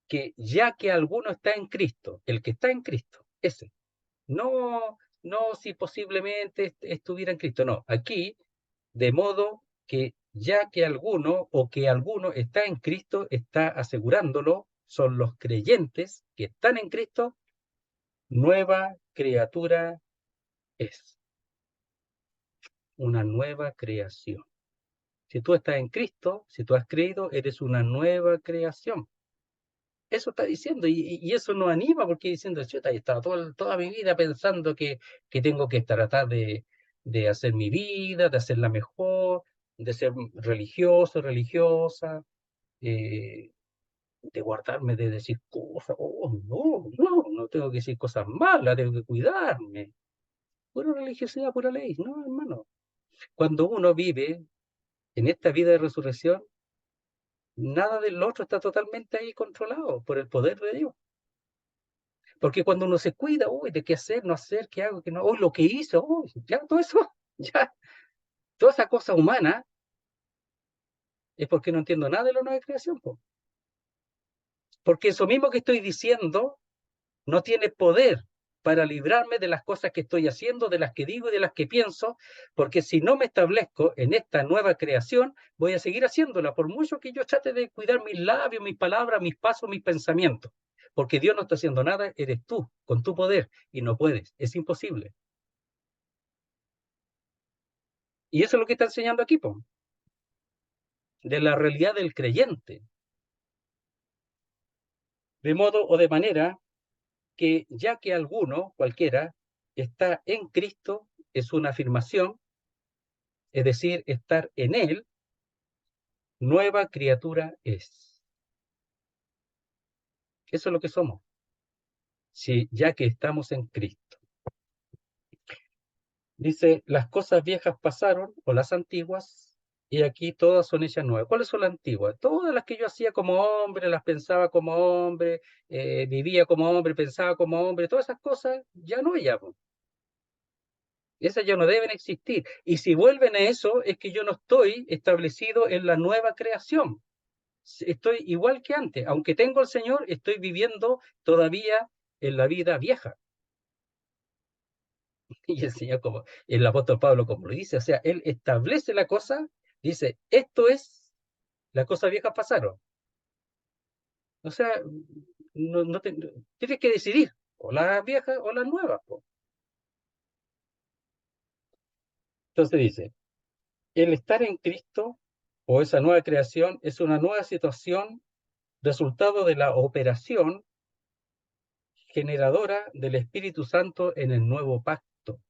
que ya que alguno está en Cristo, el que está en Cristo, ese, no si posiblemente estuviera en Cristo, no, aquí, de modo que ya que alguno o que alguno está en Cristo, está asegurándolo, son los creyentes que están en Cristo, nueva criatura es, una nueva creación. Si tú estás en Cristo, si tú has creído, eres una nueva creación. Eso está diciendo, y eso nos anima porque diciendo, chuta, he estado toda mi vida pensando que tengo que tratar de hacer mi vida, de hacerla mejor, de ser religioso, religiosa, eh, de guardarme de decir cosas, oh, no tengo que decir cosas malas, tengo que cuidarme. Pura religiosidad, pura ley, no, hermano. Cuando uno vive en esta vida de resurrección, nada del otro está totalmente ahí controlado por el poder de Dios. Porque cuando uno se cuida, uy, de qué hacer, no hacer, qué hago, qué no, uy, lo que hizo, uy, ya todo eso, ya, toda esa cosa humana es porque no entiendo nada de la nueva creación, po. Porque eso mismo que estoy diciendo no tiene poder para librarme de las cosas que estoy haciendo, de las que digo y de las que pienso, porque si no me establezco en esta nueva creación, voy a seguir haciéndola, por mucho que yo trate de cuidar mis labios, mis palabras, mis pasos, mis pensamientos. Porque Dios no está haciendo nada, eres tú, con tu poder, y no puedes, es imposible. Y eso es lo que está enseñando aquí, po. de la realidad del creyente. De modo o de manera que ya que alguno, cualquiera, está en Cristo, es una afirmación, es decir, estar en Él, nueva criatura es. Eso es lo que somos, si ya que estamos en Cristo. Dice, las cosas viejas pasaron, o las antiguas, y aquí todas son hechas nuevas. ¿Cuáles son las antiguas? Todas las que yo hacía como hombre, las pensaba como hombre, vivía como hombre, pensaba como hombre, todas esas cosas ya no ya, po. Esas ya no deben existir. Y si vuelven a eso, es que yo no estoy establecido en la nueva creación. Estoy igual que antes. Aunque tengo al Señor, estoy viviendo todavía en la vida vieja. Y el Señor, como el apóstol Pablo, como lo dice, o sea, él establece la cosa, dice, esto es, las cosas viejas pasaron. O sea, tienes que decidir, o las viejas o las nuevas, po. Entonces dice, el estar en Cristo o esa nueva creación es una nueva situación resultado de la operación generadora del Espíritu Santo en el nuevo pacto.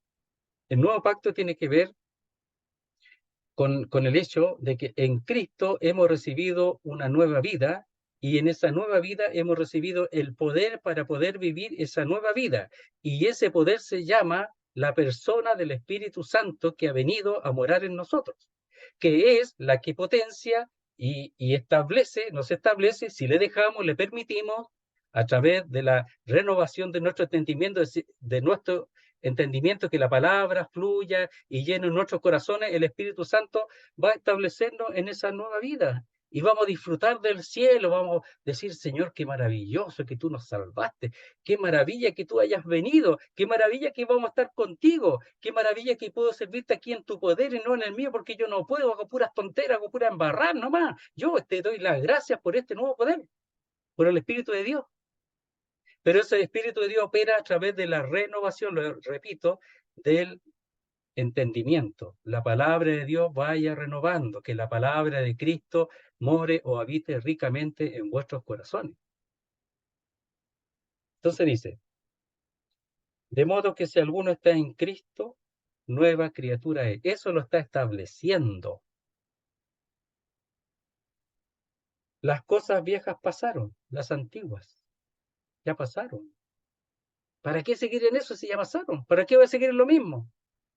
El nuevo pacto tiene que ver con el hecho de que en Cristo hemos recibido una nueva vida y en esa nueva vida hemos recibido el poder para poder vivir esa nueva vida. Y ese poder se llama la persona del Espíritu Santo que ha venido a morar en nosotros, que es la que potencia y establece, nos establece, si le dejamos, le permitimos, a través de la renovación de nuestro entendimiento, de nuestro entendimiento, que la palabra fluya y llene nuestros corazones, el Espíritu Santo va a establecernos en esa nueva vida. Y vamos a disfrutar del cielo, vamos a decir, Señor, qué maravilloso que tú nos salvaste, qué maravilla que tú hayas venido, qué maravilla que vamos a estar contigo, qué maravilla que puedo servirte aquí en tu poder y no en el mío, porque yo no puedo, hago puras tonteras, hago puras embarrar nomás. Yo te doy las gracias por este nuevo poder, por el Espíritu de Dios. Pero ese Espíritu de Dios opera a través de la renovación, lo repito, del entendimiento. La palabra de Dios vaya renovando, que la palabra de Cristo more o habite ricamente en vuestros corazones. Entonces dice, de modo que si alguno está en Cristo, nueva criatura es. Eso lo está estableciendo. Las cosas viejas pasaron, las antiguas ya pasaron. ¿Para qué seguir en eso si ya pasaron? ¿Para qué voy a seguir en lo mismo?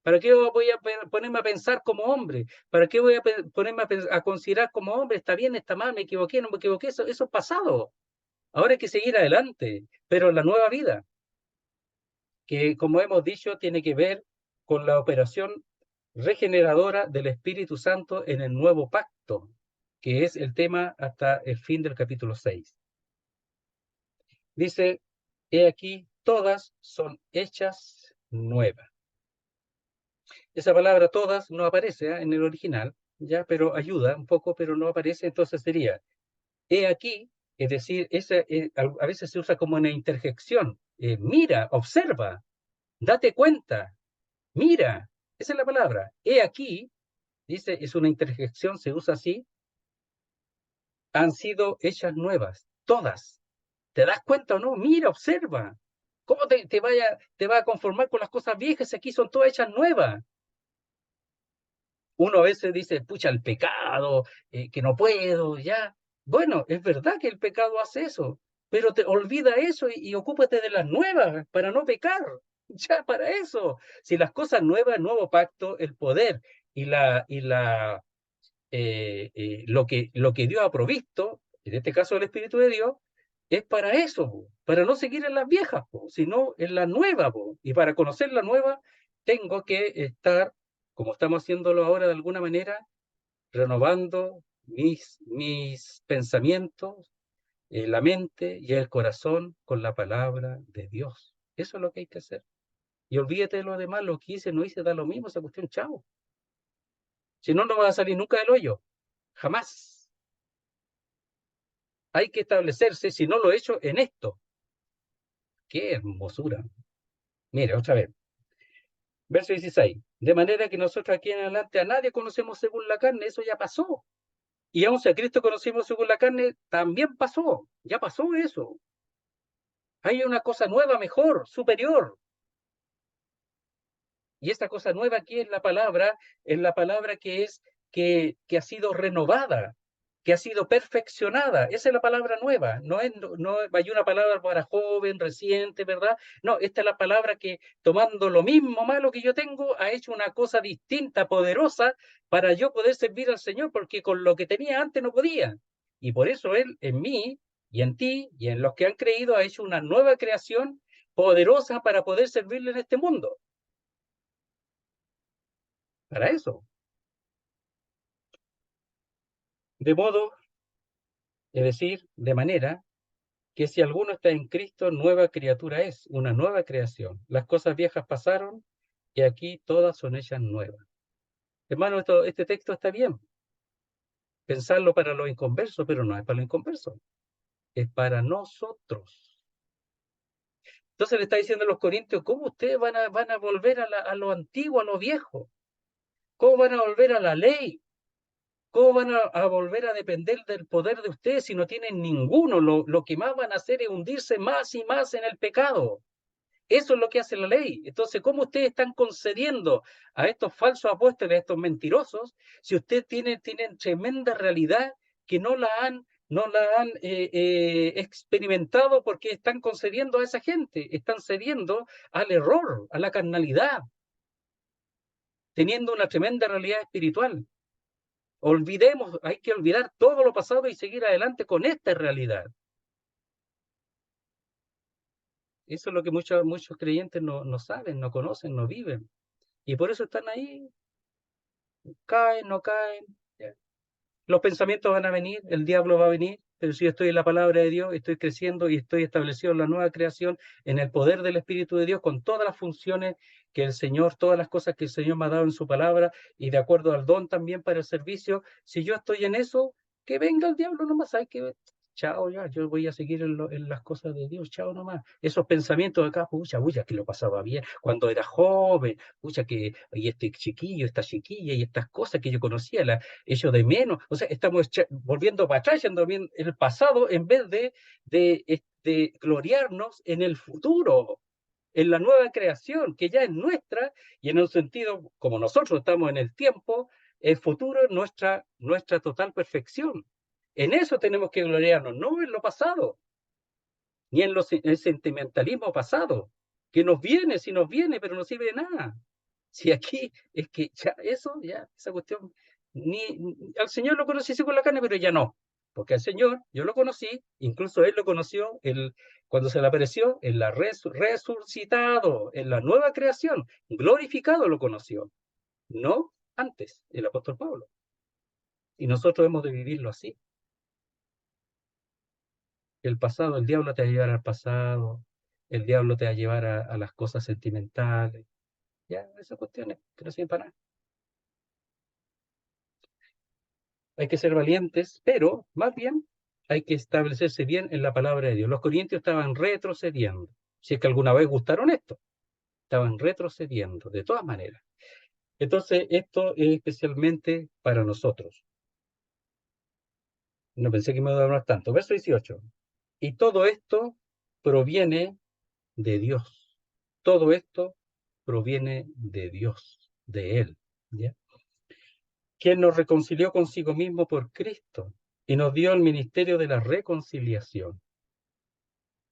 ¿Para qué voy a ponerme a pensar como hombre? ¿Para qué voy a ponerme a considerar como hombre? ¿Está bien, está mal, me equivoqué, no me equivoqué? Eso es pasado. Ahora hay que seguir adelante, pero la nueva vida, que como hemos dicho, tiene que ver con la operación regeneradora del Espíritu Santo en el nuevo pacto, que es el tema hasta el fin del capítulo 6. Dice, he aquí, todas son hechas nuevas. Esa palabra todas no aparece en el original, ya, pero ayuda un poco, pero no aparece, entonces sería, he aquí, es decir, a veces se usa como una interjección, mira, observa, date cuenta, mira, esa es la palabra, he aquí, dice, es una interjección, se usa así, han sido hechas nuevas, todas, ¿te das cuenta o no? Mira, observa, ¿cómo te va a conformar con las cosas viejas? Aquí son todas hechas nuevas. Uno a veces dice, pucha, el pecado, que no puedo, ya. Bueno, es verdad que el pecado hace eso, pero te olvida eso y ocúpate de las nuevas para no pecar. Ya, para eso. Si las cosas nuevas, el nuevo pacto, el poder y lo que Dios ha provisto, en este caso el Espíritu de Dios, es para eso, po, para no seguir en las viejas, po, sino en la nueva. Po. Y para conocer la nueva, tengo que estar, como estamos haciéndolo ahora de alguna manera, renovando mis pensamientos, la mente y el corazón con la palabra de Dios. Eso es lo que hay que hacer. Y olvídate de lo demás, lo que hice, no hice, da lo mismo, esa cuestión, chao. Si no, no vas a salir nunca del hoyo. Jamás. Hay que establecerse, si no lo he hecho, en esto. ¡Qué hermosura! Mire, otra vez. Verso 16. De manera que nosotros aquí en adelante a nadie conocemos según la carne, eso ya pasó. Y aun si a Cristo conocimos según la carne, también pasó, ya pasó eso. Hay una cosa nueva, mejor, superior. Y esta cosa nueva aquí es la palabra que ha sido renovada, que ha sido perfeccionada. Esa es la palabra nueva. No hay una palabra para joven, reciente, ¿verdad? No, esta es la palabra que, tomando lo mismo malo que yo tengo, ha hecho una cosa distinta, poderosa, para yo poder servir al Señor, porque con lo que tenía antes no podía. Y por eso Él en mí y en ti y en los que han creído ha hecho una nueva creación poderosa para poder servirle en este mundo. Para eso. De modo, es decir, de manera que si alguno está en Cristo, nueva criatura es, una nueva creación. Las cosas viejas pasaron y aquí todas son hechas nuevas. Hermano, este texto está bien. Pensarlo para los inconversos, pero no es para los inconversos, es para nosotros. Entonces le está diciendo a los corintios, ¿cómo ustedes van a volver a lo antiguo, a lo viejo? ¿Cómo van a volver a la ley? ¿Cómo van a volver a depender del poder de ustedes si no tienen ninguno? Lo que más van a hacer es hundirse más y más en el pecado. Eso es lo que hace la ley. Entonces, ¿cómo ustedes están concediendo a estos falsos apóstoles, a estos mentirosos, si ustedes tienen tremenda realidad que no la han experimentado porque están concediendo a esa gente? Están cediendo al error, a la carnalidad, teniendo una tremenda realidad espiritual. Olvidemos, hay que olvidar todo lo pasado y seguir adelante con esta realidad. Eso es lo que muchos creyentes no saben, no conocen, no viven. Y por eso están ahí, caen, no caen. Los pensamientos van a venir, el diablo va a venir, pero si yo estoy en la palabra de Dios, estoy creciendo y estoy establecido en la nueva creación, en el poder del Espíritu de Dios, con todas las funciones que el Señor, todas las cosas que el Señor me ha dado en su palabra y de acuerdo al don también para el servicio, si yo estoy en eso, que venga el diablo nomás, hay que chao ya, yo voy a seguir en las cosas de Dios, chao nomás. Esos pensamientos de acá, pucha, que lo pasaba bien cuando era joven, pucha, y este chiquillo, esta chiquilla y estas cosas que yo conocía, eso de menos. O sea, estamos volviendo para atrás, yendo bien el pasado, en vez de gloriarnos en el futuro, en la nueva creación, que ya es nuestra, y en un sentido, como nosotros estamos en el tiempo, el futuro es nuestra total perfección. En eso tenemos que gloriarnos, no en lo pasado, ni en el sentimentalismo pasado, que nos viene, si nos viene, pero no sirve de nada. Si aquí es que ya eso, ya, esa cuestión, al Señor lo conocí con la carne, pero ya no. Porque al Señor yo lo conocí, incluso Él lo conoció cuando se le apareció, en la resucitado, en la nueva creación, glorificado lo conoció, no antes, el apóstol Pablo. Y nosotros hemos de vivirlo así. El pasado, el diablo te va a llevar al pasado, el diablo te va a llevar a las cosas sentimentales, ya, esas cuestiones que no sirven para nada. Hay que ser valientes, pero más bien hay que establecerse bien en la palabra de Dios. Los corintios estaban retrocediendo. Si es que alguna vez gustaron esto, estaban retrocediendo, de todas maneras. Entonces, esto es especialmente para nosotros. No pensé que me iba a durar tanto. Verso 18. Y todo esto proviene de Dios. Todo esto proviene de Dios, de Él. ¿Ya? Quien nos reconcilió consigo mismo por Cristo y nos dio el ministerio de la reconciliación.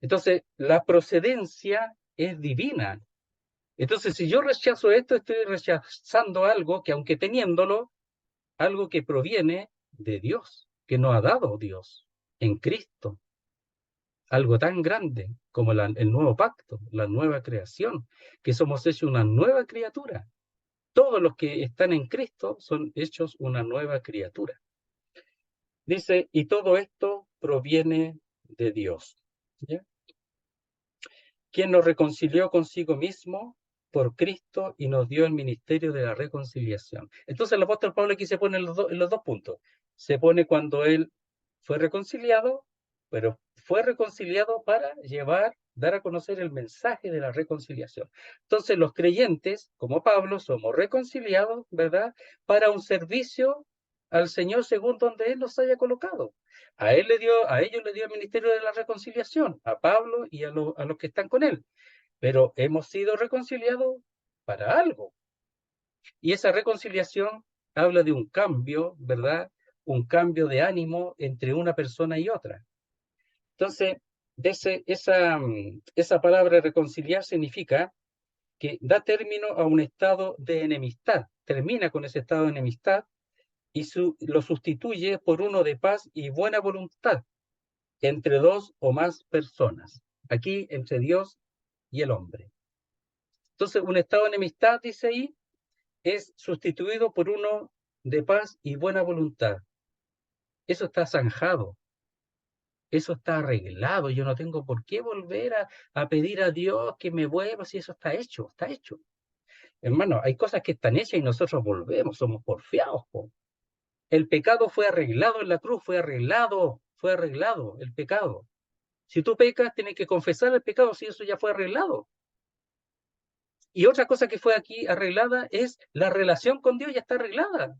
Entonces, la procedencia es divina. Entonces, si yo rechazo esto, estoy rechazando algo que, aunque teniéndolo, algo que proviene de Dios, que nos ha dado Dios en Cristo. Algo tan grande como el nuevo pacto, la nueva creación, que somos hechos una nueva criatura. Todos los que están en Cristo son hechos una nueva criatura. Dice, y todo esto proviene de Dios. ¿Ya? Quien nos reconcilió consigo mismo por Cristo y nos dio el ministerio de la reconciliación. Entonces el apóstol Pablo aquí se pone en los dos puntos. Se pone cuando él fue reconciliado, pero fue reconciliado para dar a conocer el mensaje de la reconciliación. Entonces los creyentes, como Pablo, somos reconciliados, ¿verdad? Para un servicio al Señor según donde Él los haya colocado. A ellos le dio el ministerio de la reconciliación, a Pablo y a los que están con él. Pero hemos sido reconciliados para algo. Y esa reconciliación habla de un cambio, ¿verdad? Un cambio de ánimo entre una persona y otra. Entonces, esa palabra reconciliar significa que da término a un estado de enemistad, termina con ese estado de enemistad y lo sustituye por uno de paz y buena voluntad entre dos o más personas. Aquí entre Dios y el hombre. Entonces, un estado de enemistad, dice ahí, es sustituido por uno de paz y buena voluntad. Eso está zanjado, eso está arreglado. Yo no tengo por qué volver a pedir a Dios que me vuelva si eso está hecho, está hecho. Hermano, hay cosas que están hechas y nosotros volvemos, somos porfiados. Po. El pecado fue arreglado en la cruz, fue arreglado el pecado. Si tú pecas, tienes que confesar el pecado, si eso ya fue arreglado. Y otra cosa que fue aquí arreglada es la relación con Dios, ya está arreglada.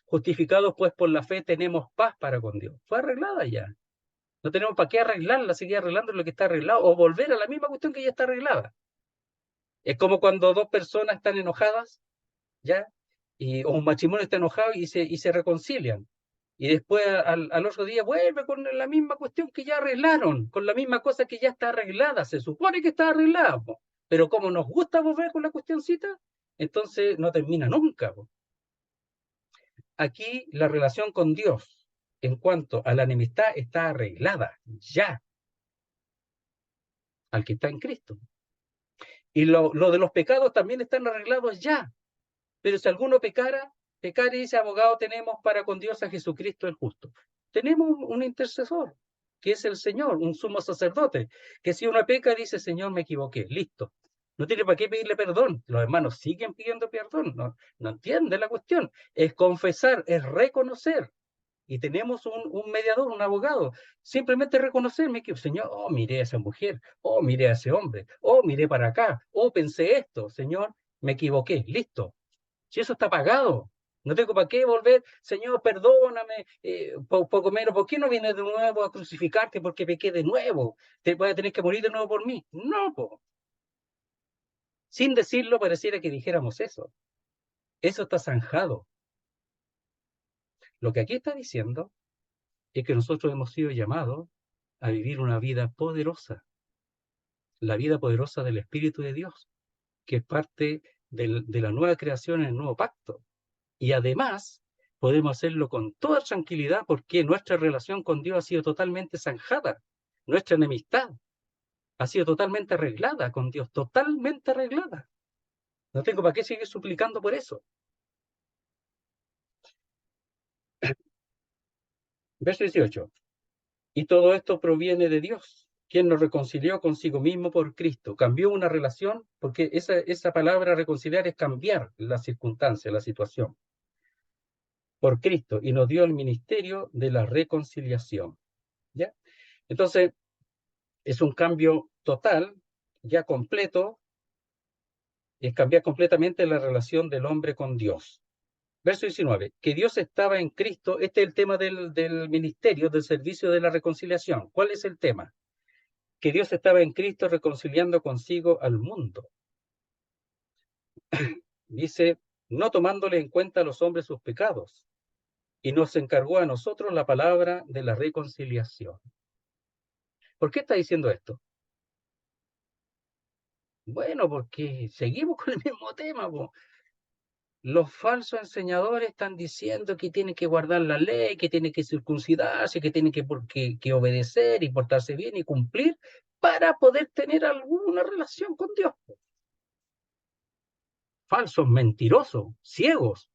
Justificados pues por la fe tenemos paz para con Dios. Fue arreglada ya. No tenemos para qué arreglarla, seguir arreglando lo que está arreglado o volver a la misma cuestión que ya está arreglada. Es como cuando dos personas están enojadas, ¿ya? O un matrimonio está enojado y se reconcilian. Y después al otro día vuelve con la misma cuestión que ya arreglaron, con la misma cosa que ya está arreglada. Se supone que está arreglada, po. Pero como nos gusta volver con la cuestioncita, entonces no termina nunca. Po. Aquí la relación con Dios en cuanto a la enemistad está arreglada ya al que está en Cristo. Y lo de los pecados también están arreglados ya. Pero si alguno pecara, pecar y dice, abogado tenemos para con Dios a Jesucristo el justo. Tenemos un intercesor, que es el Señor, un sumo sacerdote, que si uno peca dice, Señor, me equivoqué, listo. No tiene para qué pedirle perdón. Los hermanos siguen pidiendo perdón. No entienden la cuestión. Es confesar, es reconocer. Y tenemos un mediador, un abogado. Simplemente reconocerme que, Señor, oh, miré a esa mujer, oh, miré a ese hombre, oh, miré para acá, oh, pensé esto, Señor, me equivoqué, listo. Si eso está pagado, no tengo para qué volver, Señor, perdóname, poco menos, ¿por qué no vienes de nuevo a crucificarte porque pequé de nuevo? Te voy a tener que morir de nuevo por mí. No, po. Sin decirlo, pareciera que dijéramos eso. Eso está zanjado. Lo que aquí está diciendo es que nosotros hemos sido llamados a vivir una vida poderosa, la vida poderosa del Espíritu de Dios, que es parte de la nueva creación en el nuevo pacto. Y además, podemos hacerlo con toda tranquilidad porque nuestra relación con Dios ha sido totalmente zanjada. Nuestra enemistad ha sido totalmente arreglada con Dios, totalmente arreglada. No tengo para qué seguir suplicando por eso. Verso 18. Y todo esto proviene de Dios, quien nos reconcilió consigo mismo por Cristo. Cambió una relación, porque esa palabra reconciliar es cambiar la circunstancia, la situación, por Cristo, y nos dio el ministerio de la reconciliación. ¿Ya? Entonces, es un cambio total, ya completo, es cambiar completamente la relación del hombre con Dios. Verso 19, que Dios estaba en Cristo, este es el tema del ministerio, del servicio de la reconciliación. ¿Cuál es el tema? Que Dios estaba en Cristo reconciliando consigo al mundo. Dice, no tomándole en cuenta a los hombres sus pecados, y nos encargó a nosotros la palabra de la reconciliación. ¿Por qué está diciendo esto? Bueno, porque seguimos con el mismo tema, po. Los falsos enseñadores están diciendo que tienen que guardar la ley, que tienen que circuncidarse, que tienen que obedecer y portarse bien y cumplir para poder tener alguna relación con Dios. Falsos, mentirosos, ciegos.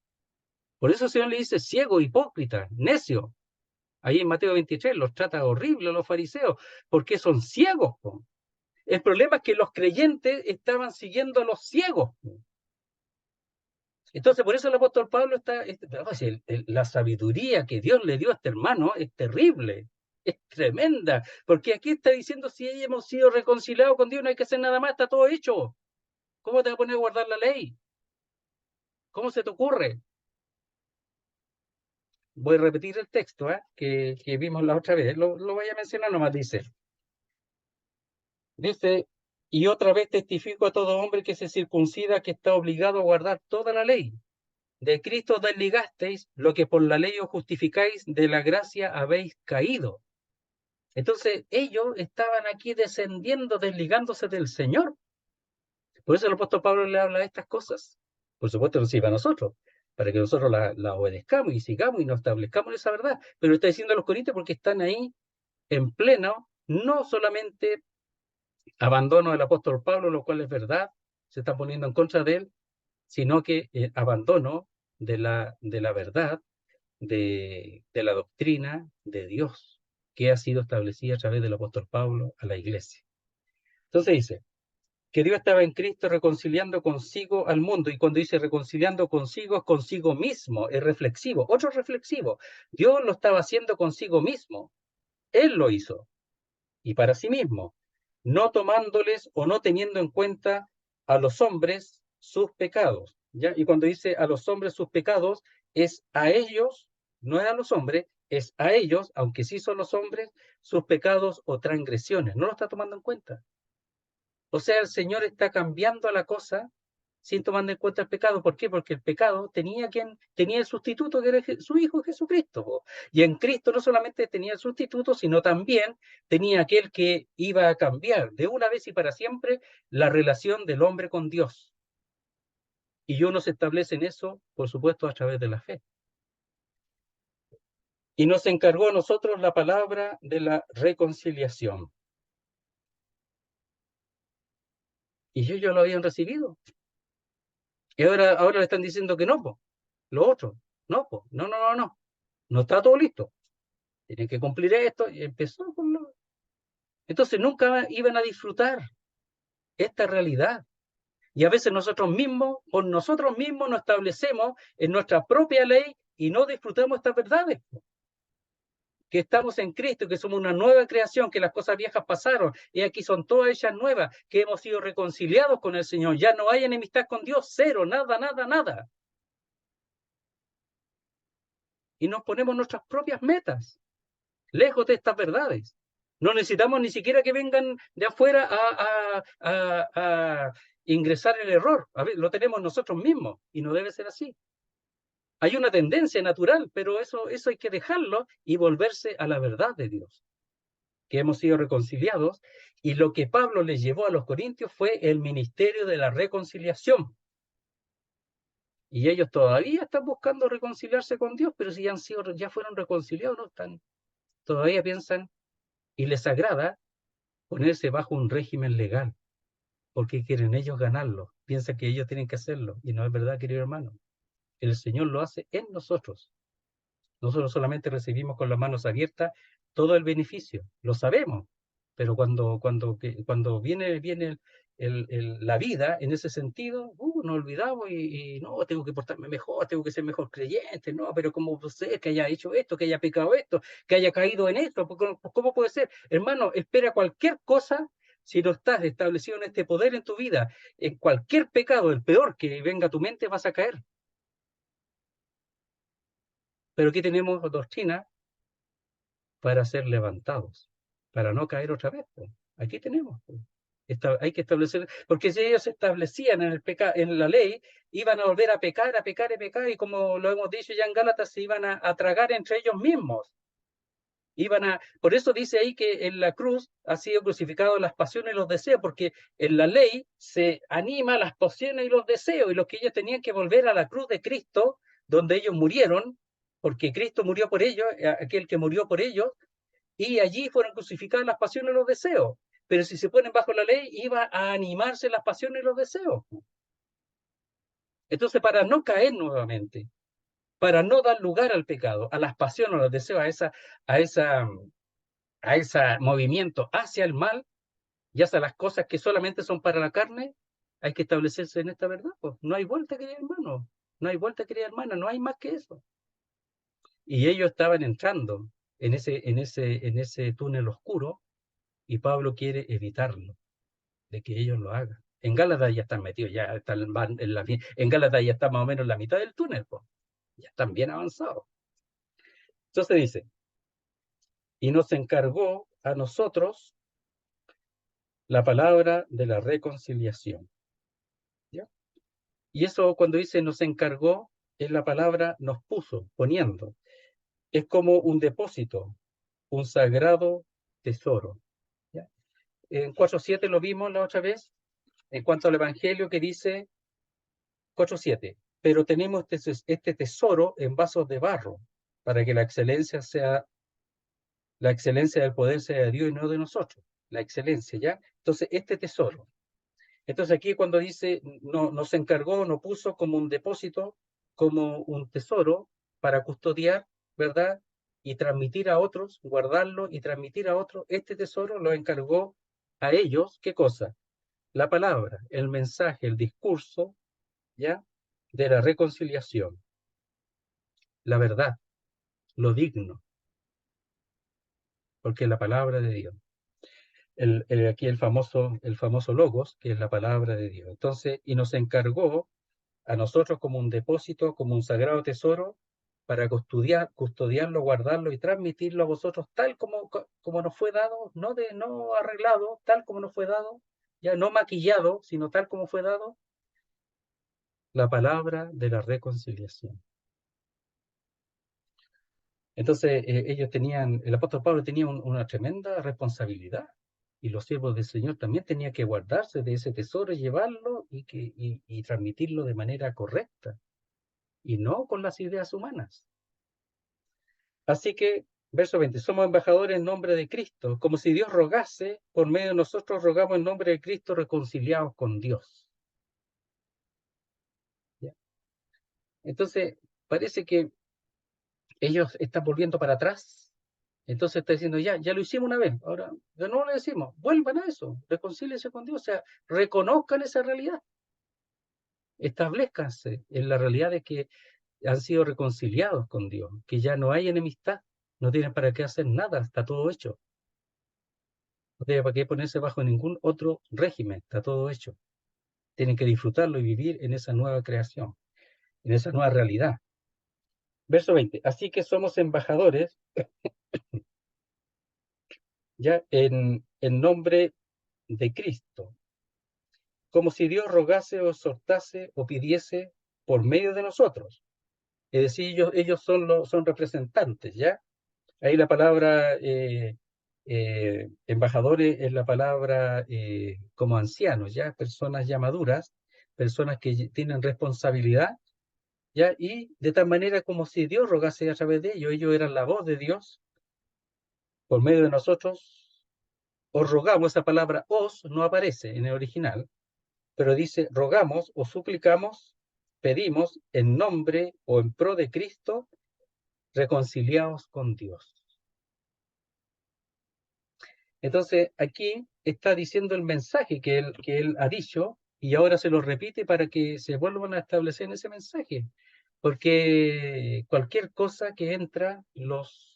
Por eso el Señor le dice ciego, hipócrita, necio. Ahí en Mateo 23 los trata horrible a los fariseos porque son ciegos. Po. El problema es que los creyentes estaban siguiendo a los ciegos. Po. Entonces, por eso el apóstol Pablo la sabiduría que Dios le dio a este hermano es terrible, es tremenda, porque aquí está diciendo, si hemos sido reconciliados con Dios, no hay que hacer nada más, está todo hecho. ¿Cómo te vas a poner a guardar la ley? ¿Cómo se te ocurre? voy a repetir el texto que vimos la otra vez, lo voy a mencionar nomás, dice, y otra vez testifico a todo hombre que se circuncida que está obligado a guardar toda la ley. De Cristo desligasteis lo que por la ley os justificáis, de la gracia habéis caído. Entonces ellos estaban aquí descendiendo, desligándose del Señor. Por eso el apóstol Pablo le habla de estas cosas. Por supuesto, nos sirve a nosotros, para que nosotros la obedezcamos y sigamos y nos establezcamos en esa verdad. Pero está diciendo a los corintios porque están ahí en pleno, no solamente abandono del apóstol Pablo, lo cual es verdad, se están poniendo en contra de él, sino que abandono de la verdad, de la doctrina de Dios, que ha sido establecida a través del apóstol Pablo a la iglesia. Entonces dice, que Dios estaba en Cristo reconciliando consigo al mundo, y cuando dice reconciliando consigo, es consigo mismo, es reflexivo, otro reflexivo. Dios lo estaba haciendo consigo mismo, Él lo hizo, y para sí mismo, no tomándoles o no teniendo en cuenta a los hombres sus pecados. ¿Ya? Y cuando dice a los hombres sus pecados, es a ellos, no es a los hombres, es a ellos, aunque sí son los hombres, sus pecados o transgresiones. No lo está tomando en cuenta. O sea, el Señor está cambiando a la cosa sin tomar en cuenta el pecado. ¿Por qué? Porque el pecado tenía el sustituto que era su Hijo Jesucristo. Po. Y en Cristo no solamente tenía el sustituto, sino también tenía aquel que iba a cambiar de una vez y para siempre la relación del hombre con Dios. Y uno se establece en eso, por supuesto, a través de la fe. Y nos encargó a nosotros la palabra de la reconciliación. Y ellos lo habían recibido. Y ahora le están diciendo que no, po. Lo otro, no, po. No. No está todo listo. Tienen que cumplir esto. Y empezó con lo... Entonces nunca iban a disfrutar esta realidad. Y a veces nosotros mismos, por nosotros mismos nos establecemos en nuestra propia ley y no disfrutamos estas verdades. Que estamos en Cristo, que somos una nueva creación, que las cosas viejas pasaron y aquí son todas ellas nuevas, que hemos sido reconciliados con el Señor. Ya no hay enemistad con Dios, cero, nada. Y nos ponemos nuestras propias metas, lejos de estas verdades. No necesitamos ni siquiera que vengan de afuera a ingresar el error. A ver, lo tenemos nosotros mismos y no debe ser así. Hay una tendencia natural, pero eso hay que dejarlo y volverse a la verdad de Dios, que hemos sido reconciliados. Y lo que Pablo les llevó a los corintios fue el ministerio de la reconciliación. Y ellos todavía están buscando reconciliarse con Dios, pero si ya fueron reconciliados, no están, todavía piensan y les agrada ponerse bajo un régimen legal, porque quieren ellos ganarlo, piensan que ellos tienen que hacerlo, y no es verdad, querido hermano. El Señor lo hace en nosotros. Nosotros solamente recibimos con las manos abiertas todo el beneficio, lo sabemos, pero cuando viene la vida en ese sentido, nos olvidamos y no, tengo que portarme mejor, tengo que ser mejor creyente, no, pero ¿cómo puede ser que haya hecho esto, que haya pecado esto, que haya caído en esto? ¿Cómo puede ser? Hermano, espera cualquier cosa si no estás establecido en este poder en tu vida, en cualquier pecado, el peor que venga a tu mente, vas a caer. Pero aquí tenemos doctrina para ser levantados, para no caer otra vez. Pues. Aquí tenemos. Pues. Hay que establecer, porque si ellos se establecían en la ley, iban a volver a pecar, y como lo hemos dicho ya en Gálatas, se iban a tragar entre ellos mismos. Por eso dice ahí que en la cruz ha sido crucificado las pasiones y los deseos, porque en la ley se anima las pasiones y los deseos, y los que ellos tenían que volver a la cruz de Cristo, donde ellos murieron, porque Cristo murió por ellos, aquel que murió por ellos, y allí fueron crucificadas las pasiones y los deseos. Pero si se ponen bajo la ley, iba a animarse las pasiones y los deseos. Entonces, para no caer nuevamente, para no dar lugar al pecado, a las pasiones, a los deseos, a esa, a ese movimiento hacia el mal y hacia las cosas que solamente son para la carne, hay que establecerse en esta verdad. Pues. No hay vuelta, querido hermano. No hay vuelta, querida hermana. No hay más que eso. Y ellos estaban entrando en ese túnel oscuro y Pablo quiere evitarlo, de que ellos lo hagan. En Gálatas ya están metidos, ya están en Gálatas ya está más o menos en la mitad del túnel, pues. Ya están bien avanzados. Entonces dice, y nos encargó a nosotros la palabra de la reconciliación. ¿Ya? Y eso cuando dice nos encargó, es la palabra nos puso, poniendo. Es como un depósito, un sagrado tesoro. ¿Ya? En 4.7 lo vimos la otra vez, en cuanto al Evangelio que dice 4.7, pero tenemos este tesoro en vasos de barro, para que la excelencia del poder sea de Dios y no de nosotros. La excelencia, ¿ya? Entonces, este tesoro. Entonces aquí cuando dice, no, nos encargó, nos puso como un depósito, como un tesoro para custodiar, ¿verdad? Y transmitir a otros, guardarlo y transmitir a otros. Este tesoro lo encargó a ellos, ¿qué cosa? La palabra, el mensaje, el discurso, ¿ya? De la reconciliación, la verdad, lo digno, porque es la palabra de Dios. Aquí el famoso logos, que es la palabra de Dios. Entonces, y nos encargó a nosotros como un depósito, como un sagrado tesoro, para custodiarlo, guardarlo y transmitirlo a vosotros tal como nos fue dado, no arreglado, tal como nos fue dado, ya no maquillado, sino tal como fue dado, la palabra de la reconciliación. Entonces, el apóstol Pablo tenía una tremenda responsabilidad, y los siervos del Señor también tenían que guardarse de ese tesoro, llevarlo y transmitirlo de manera correcta, y no con las ideas humanas. Así que, verso 20, somos embajadores en nombre de Cristo, como si Dios rogase, por medio de nosotros rogamos en nombre de Cristo reconciliados con Dios. ¿Ya? Entonces, parece que ellos están volviendo para atrás. Entonces está diciendo, ya lo hicimos una vez, ahora de nuevo le decimos, vuelvan a eso, reconcíliense con Dios, o sea, reconozcan esa realidad, establezcanse en la realidad de que han sido reconciliados con Dios, que ya no hay enemistad, no tienen para qué hacer nada, está todo hecho. No tiene para qué ponerse bajo ningún otro régimen, está todo hecho. Tienen que disfrutarlo y vivir en esa nueva creación, en esa nueva realidad. Verso 20, así que somos embajadores ya en nombre de Cristo, como si Dios rogase o exhortase o pidiese por medio de nosotros. Es decir, ellos son representantes, ¿ya? Ahí la palabra embajadores es la palabra como ancianos, ¿ya? Personas ya maduras, personas que tienen responsabilidad, ¿ya? Y de tal manera como si Dios rogase a través de ellos eran la voz de Dios por medio de nosotros. Os rogamos, esa palabra os no aparece en el original, pero dice rogamos o suplicamos, pedimos en nombre o en pro de Cristo, reconciliados con Dios. Entonces, aquí está diciendo el mensaje que él ha dicho y ahora se lo repite para que se vuelvan a establecer en ese mensaje, porque cualquier cosa que entra los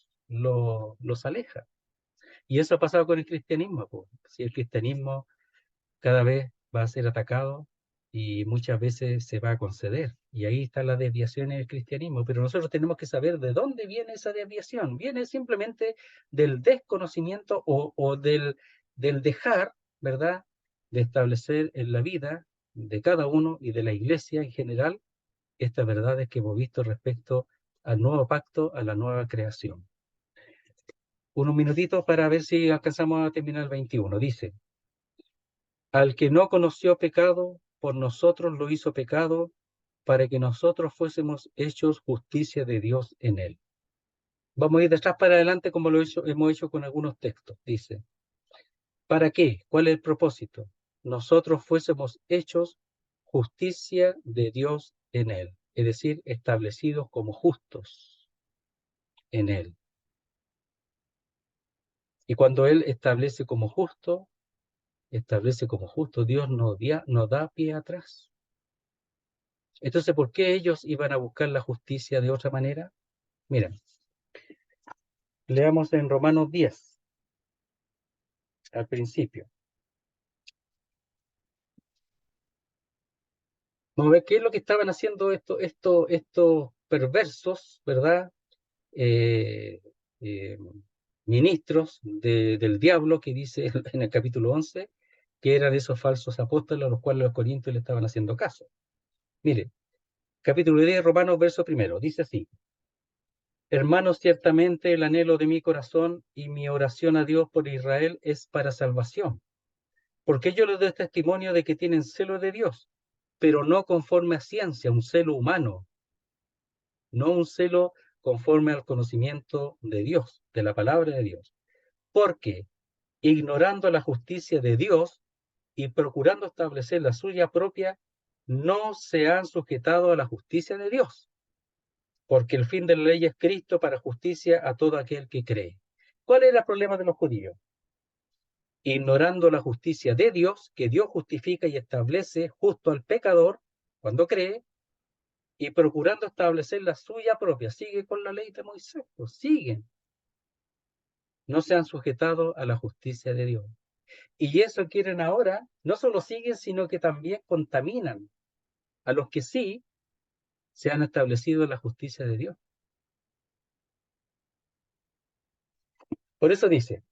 aleja. Y eso ha pasado con el cristianismo, pues. Si el cristianismo cada vez va a ser atacado y muchas veces se va a conceder. Y ahí está la desviación en el cristianismo. Pero nosotros tenemos que saber de dónde viene esa desviación. Viene simplemente del desconocimiento o del dejar, ¿verdad?, de establecer en la vida de cada uno y de la iglesia en general estas verdades que hemos visto respecto al nuevo pacto, a la nueva creación. Unos minutitos para ver si alcanzamos a terminar el 21. Dice, al que no conoció pecado, por nosotros lo hizo pecado, para que nosotros fuésemos hechos justicia de Dios en él. Vamos a ir de atrás para adelante como hemos hecho con algunos textos. Dice, ¿para qué? ¿Cuál es el propósito? Nosotros fuésemos hechos justicia de Dios en él, es decir, establecidos como justos en él. Y cuando él establece como justo, Dios nos da pie atrás. Entonces, ¿por qué ellos iban a buscar la justicia de otra manera? Miren, leamos en Romanos 10, al principio. Vamos a ver qué es lo que estaban haciendo estos perversos, ¿verdad? eh, eh, ministros del diablo, que dice en el capítulo 11, que eran esos falsos apóstoles a los cuales los corintios le estaban haciendo caso. Mire, capítulo 10, Romanos, verso primero, dice así: Hermanos, ciertamente el anhelo de mi corazón y mi oración a Dios por Israel es para salvación, porque yo les doy testimonio de que tienen celo de Dios, pero no conforme a ciencia, un celo humano, no un celo conforme al conocimiento de Dios, de la palabra de Dios. Porque, ignorando la justicia de Dios y procurando establecer la suya propia, no se han sujetado a la justicia de Dios, porque el fin de la ley es Cristo para justicia a todo aquel que cree. ¿Cuál era el problema de los judíos? Ignorando la justicia de Dios, que Dios justifica y establece justo al pecador cuando cree, y procurando establecer la suya propia. Sigue con la ley de Moisés, pues siguen. No se han sujetado a la justicia de Dios. Y eso quieren ahora, no solo siguen, sino que también contaminan a los que sí se han establecido en la justicia de Dios. Por eso dice,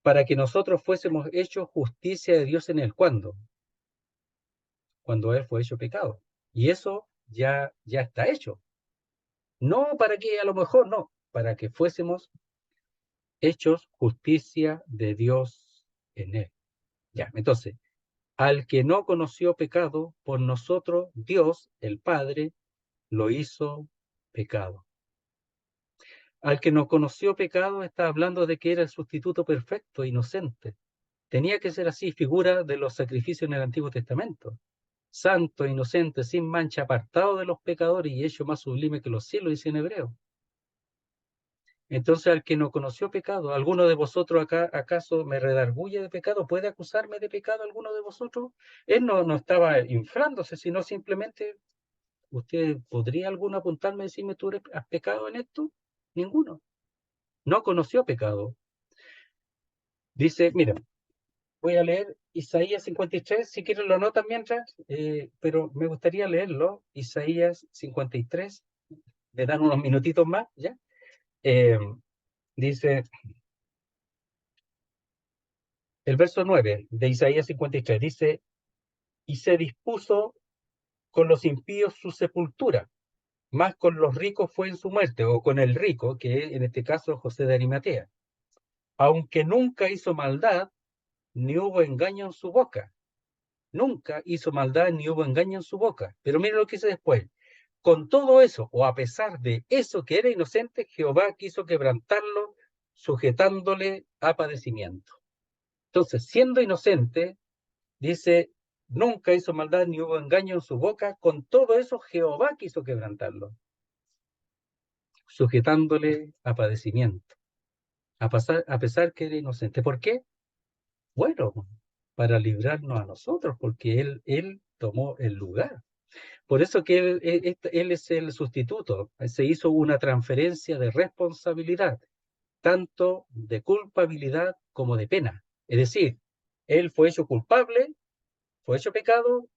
para que nosotros fuésemos hechos justicia de Dios en él. ¿Cuándo? Cuando él fue hecho pecado. Y eso ya está hecho. No para que a lo mejor no, para que fuésemos hechos justicia de Dios en él. Ya, entonces, al que no conoció pecado, por nosotros Dios, el Padre, lo hizo pecado. Al que no conoció pecado está hablando de que era el sustituto perfecto, inocente. Tenía que ser así, figura de los sacrificios en el Antiguo Testamento. Santo, inocente, sin mancha, apartado de los pecadores y hecho más sublime que los cielos, dice en hebreo. Entonces, al que no conoció pecado, ¿alguno de vosotros acá acaso me redarguye de pecado? ¿Puede acusarme de pecado alguno de vosotros? Él no estaba inflándose, sino simplemente, ¿usted podría alguno apuntarme y decirme tú has pecado en esto? Ninguno. No conoció pecado. Dice, mira, voy a leer Isaías 53, si quieren lo anotan mientras, pero me gustaría leerlo, Isaías 53, me dan unos minutitos más, ¿ya? Eh, dice, el verso 9 de Isaías 53, dice, y se dispuso con los impíos su sepultura, más con los ricos fue en su muerte, o con el rico, que en este caso José de Arimatea, aunque nunca hizo maldad, ni hubo engaño en su boca. Nunca hizo maldad ni hubo engaño en su boca. Pero mire lo que dice después. Con todo eso, o a pesar de eso que era inocente, Jehová quiso quebrantarlo, sujetándole a padecimiento. Entonces, siendo inocente, dice, nunca hizo maldad ni hubo engaño en su boca. Con todo eso, Jehová quiso quebrantarlo, sujetándole a padecimiento, a pesar que era inocente. ¿Por qué? Bueno, para librarnos a nosotros, porque él tomó el lugar. Por eso que él es el sustituto. Se hizo una transferencia de responsabilidad, tanto de culpabilidad como de pena. Es decir, él fue hecho culpable, fue hecho pecado,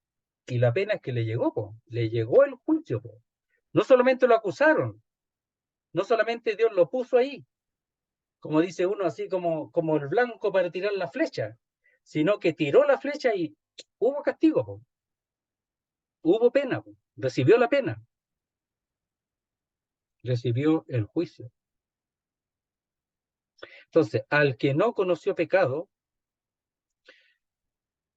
y la pena es que le llegó, le llegó el juicio. No solamente lo acusaron, no solamente Dios lo puso ahí, como dice uno, así como el blanco para tirar la flecha, sino que tiró la flecha y hubo castigo, hubo pena, recibió la pena, recibió el juicio. Entonces, al que no conoció pecado,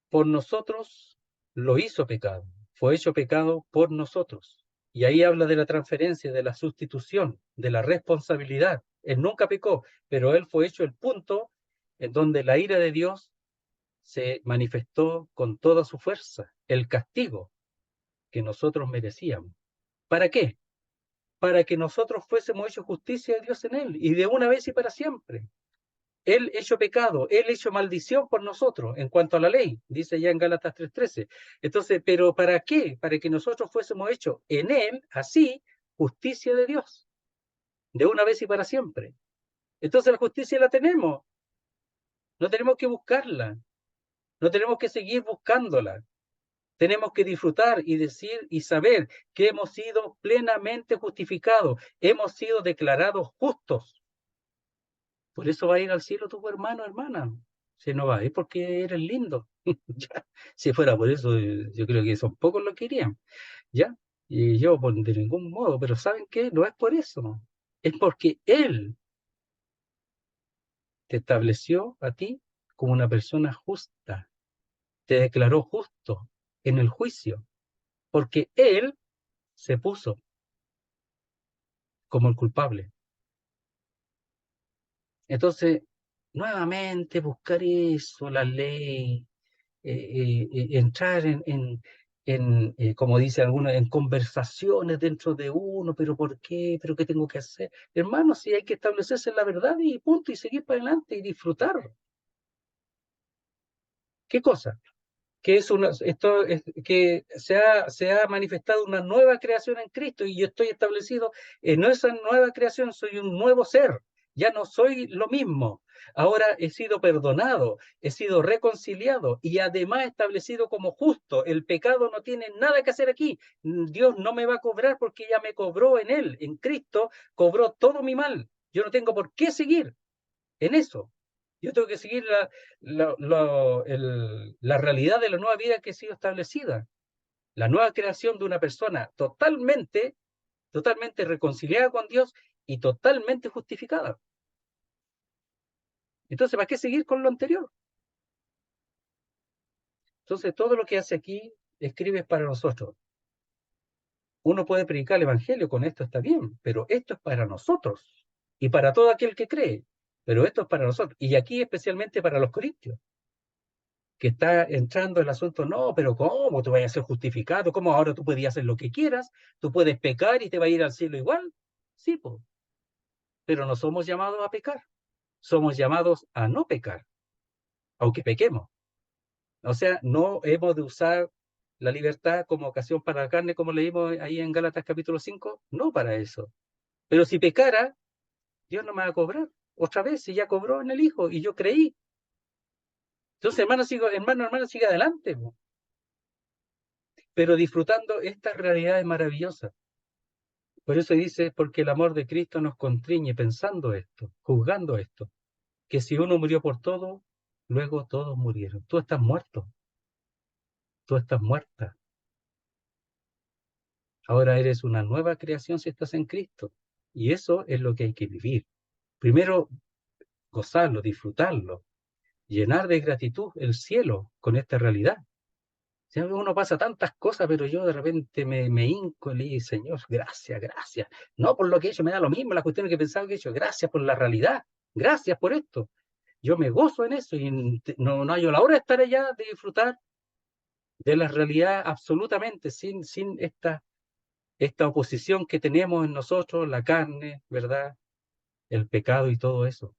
por nosotros lo hizo pecado, fue hecho pecado por nosotros. Y ahí habla de la transferencia, de la sustitución, de la responsabilidad. Él nunca pecó, pero él fue hecho el punto en donde la ira de Dios se manifestó con toda su fuerza, el castigo que nosotros merecíamos. ¿Para qué? Para que nosotros fuésemos hechos justicia de Dios en él, y de una vez y para siempre. Él hecho pecado, él hecho maldición por nosotros en cuanto a la ley, dice ya en Gálatas 3:13. Entonces, ¿pero para qué? Para que nosotros fuésemos hechos en él, así, justicia de Dios, de una vez y para siempre. Entonces la justicia la tenemos, no tenemos que buscarla, no tenemos que seguir buscándola. Tenemos que disfrutar y decir y saber que hemos sido plenamente justificados, hemos sido declarados justos. Por eso va a ir al cielo tu hermano, hermana. Si no va a ir porque eres lindo. Ya. Si fuera por eso, yo creo que son pocos los que irían. ¿Ya? Y yo, pues, de ningún modo, pero ¿saben qué? No es por eso. Es porque Él te estableció a ti como una persona justa, te declaró justo en el juicio, porque Él se puso como el culpable. Entonces, nuevamente buscar eso, la ley, entrar como dice algunos, en conversaciones dentro de uno, pero ¿por qué? ¿Pero qué tengo que hacer? Hermano, si hay que establecerse en la verdad y punto, y seguir para adelante y disfrutar. ¿Qué cosa? Que es que se ha manifestado una nueva creación en Cristo y yo estoy establecido en esa nueva creación, soy un nuevo ser, ya no soy lo mismo. Ahora he sido perdonado, he sido reconciliado y además establecido como justo. El pecado no tiene nada que hacer aquí. Dios no me va a cobrar porque ya me cobró en Él, en Cristo, cobró todo mi mal. Yo no tengo por qué seguir en eso. Yo tengo que seguir la realidad de la nueva vida que ha sido establecida. La nueva creación de una persona totalmente reconciliada con Dios y totalmente justificada. Entonces, ¿para qué seguir con lo anterior? Entonces, todo lo que hace aquí, escribe es para nosotros. Uno puede predicar el Evangelio, con esto está bien, pero esto es para nosotros y para todo aquel que cree. Pero esto es para nosotros. Y aquí especialmente para los corintios, que está entrando el asunto, no, pero ¿cómo tú vas a ser justificado? ¿Cómo ahora tú podías hacer lo que quieras? ¿Tú puedes pecar y te va a ir al cielo igual? Sí, pues, pero no somos llamados a pecar, somos llamados a no pecar, aunque pequemos. O sea, no hemos de usar la libertad como ocasión para la carne, como leímos ahí en Gálatas capítulo 5, no para eso. Pero si pecara, Dios no me va a cobrar otra vez, si ya cobró en el Hijo y yo creí. Entonces, hermano, sigue adelante, po, pero disfrutando estas realidades maravillosas. Por eso dice, porque el amor de Cristo nos constriñe pensando esto, juzgando esto, que si uno murió por todo, luego todos murieron. Tú estás muerto, tú estás muerta. Ahora eres una nueva creación si estás en Cristo. Y eso es lo que hay que vivir. Primero, gozarlo, disfrutarlo, llenar de gratitud el cielo con esta realidad. Uno pasa tantas cosas, pero yo de repente me hinco y le digo, Señor, gracias, gracias. No por lo que he hecho, me da lo mismo la cuestión que pensaba que he hecho. Gracias por la realidad. Gracias por esto. Yo me gozo en eso y no hay la hora de estar allá, de disfrutar de la realidad absolutamente, sin esta oposición que tenemos en nosotros, la carne, ¿verdad? El pecado y todo eso.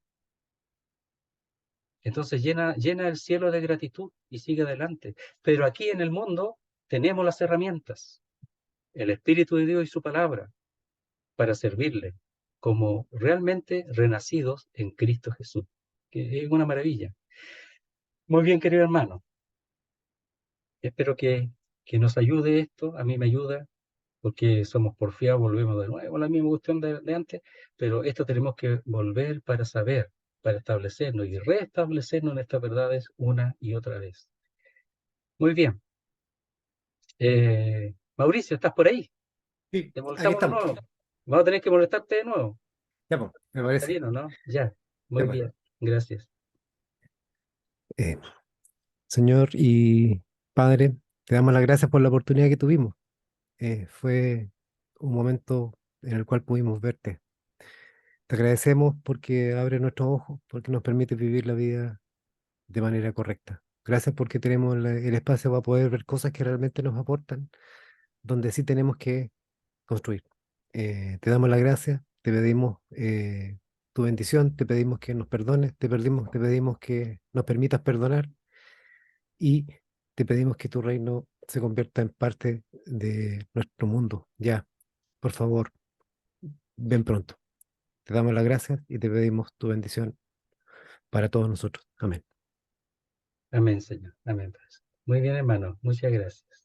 Entonces llena el cielo de gratitud y sigue adelante. Pero aquí en el mundo tenemos las herramientas, el Espíritu de Dios y su palabra para servirle como realmente renacidos en Cristo Jesús, que es una maravilla. Muy bien, querido hermano, espero que nos ayude esto, a mí me ayuda, porque somos porfiados, volvemos de nuevo a la misma cuestión de antes, pero esto tenemos que volver para saber, para establecernos y restablecernos en estas verdades una y otra vez. Muy bien. Mauricio, ¿estás por ahí? Sí, Te aquí molestamos de estamos. nuevo. Vamos a tener que molestarte de nuevo. Ya, pues, me ¿Está parece. bien o no? Ya. Ya, Muy pues. bien. Gracias. Eh, Señor y Padre, te damos las gracias por la oportunidad que tuvimos. Fue un momento en el cual pudimos verte. Te agradecemos porque abre nuestros ojos, porque nos permite vivir la vida de manera correcta. Gracias porque tenemos el espacio para poder ver cosas que realmente nos aportan, donde sí tenemos que construir. Te damos las gracias, te pedimos tu bendición, te pedimos que nos perdones, te pedimos que nos permitas perdonar y te pedimos que tu reino se convierta en parte de nuestro mundo. Ya, por favor, ven pronto. Te damos las gracias y te pedimos tu bendición para todos nosotros. Amén. Amén, Señor. Amén. Muy bien, hermano. Muchas gracias.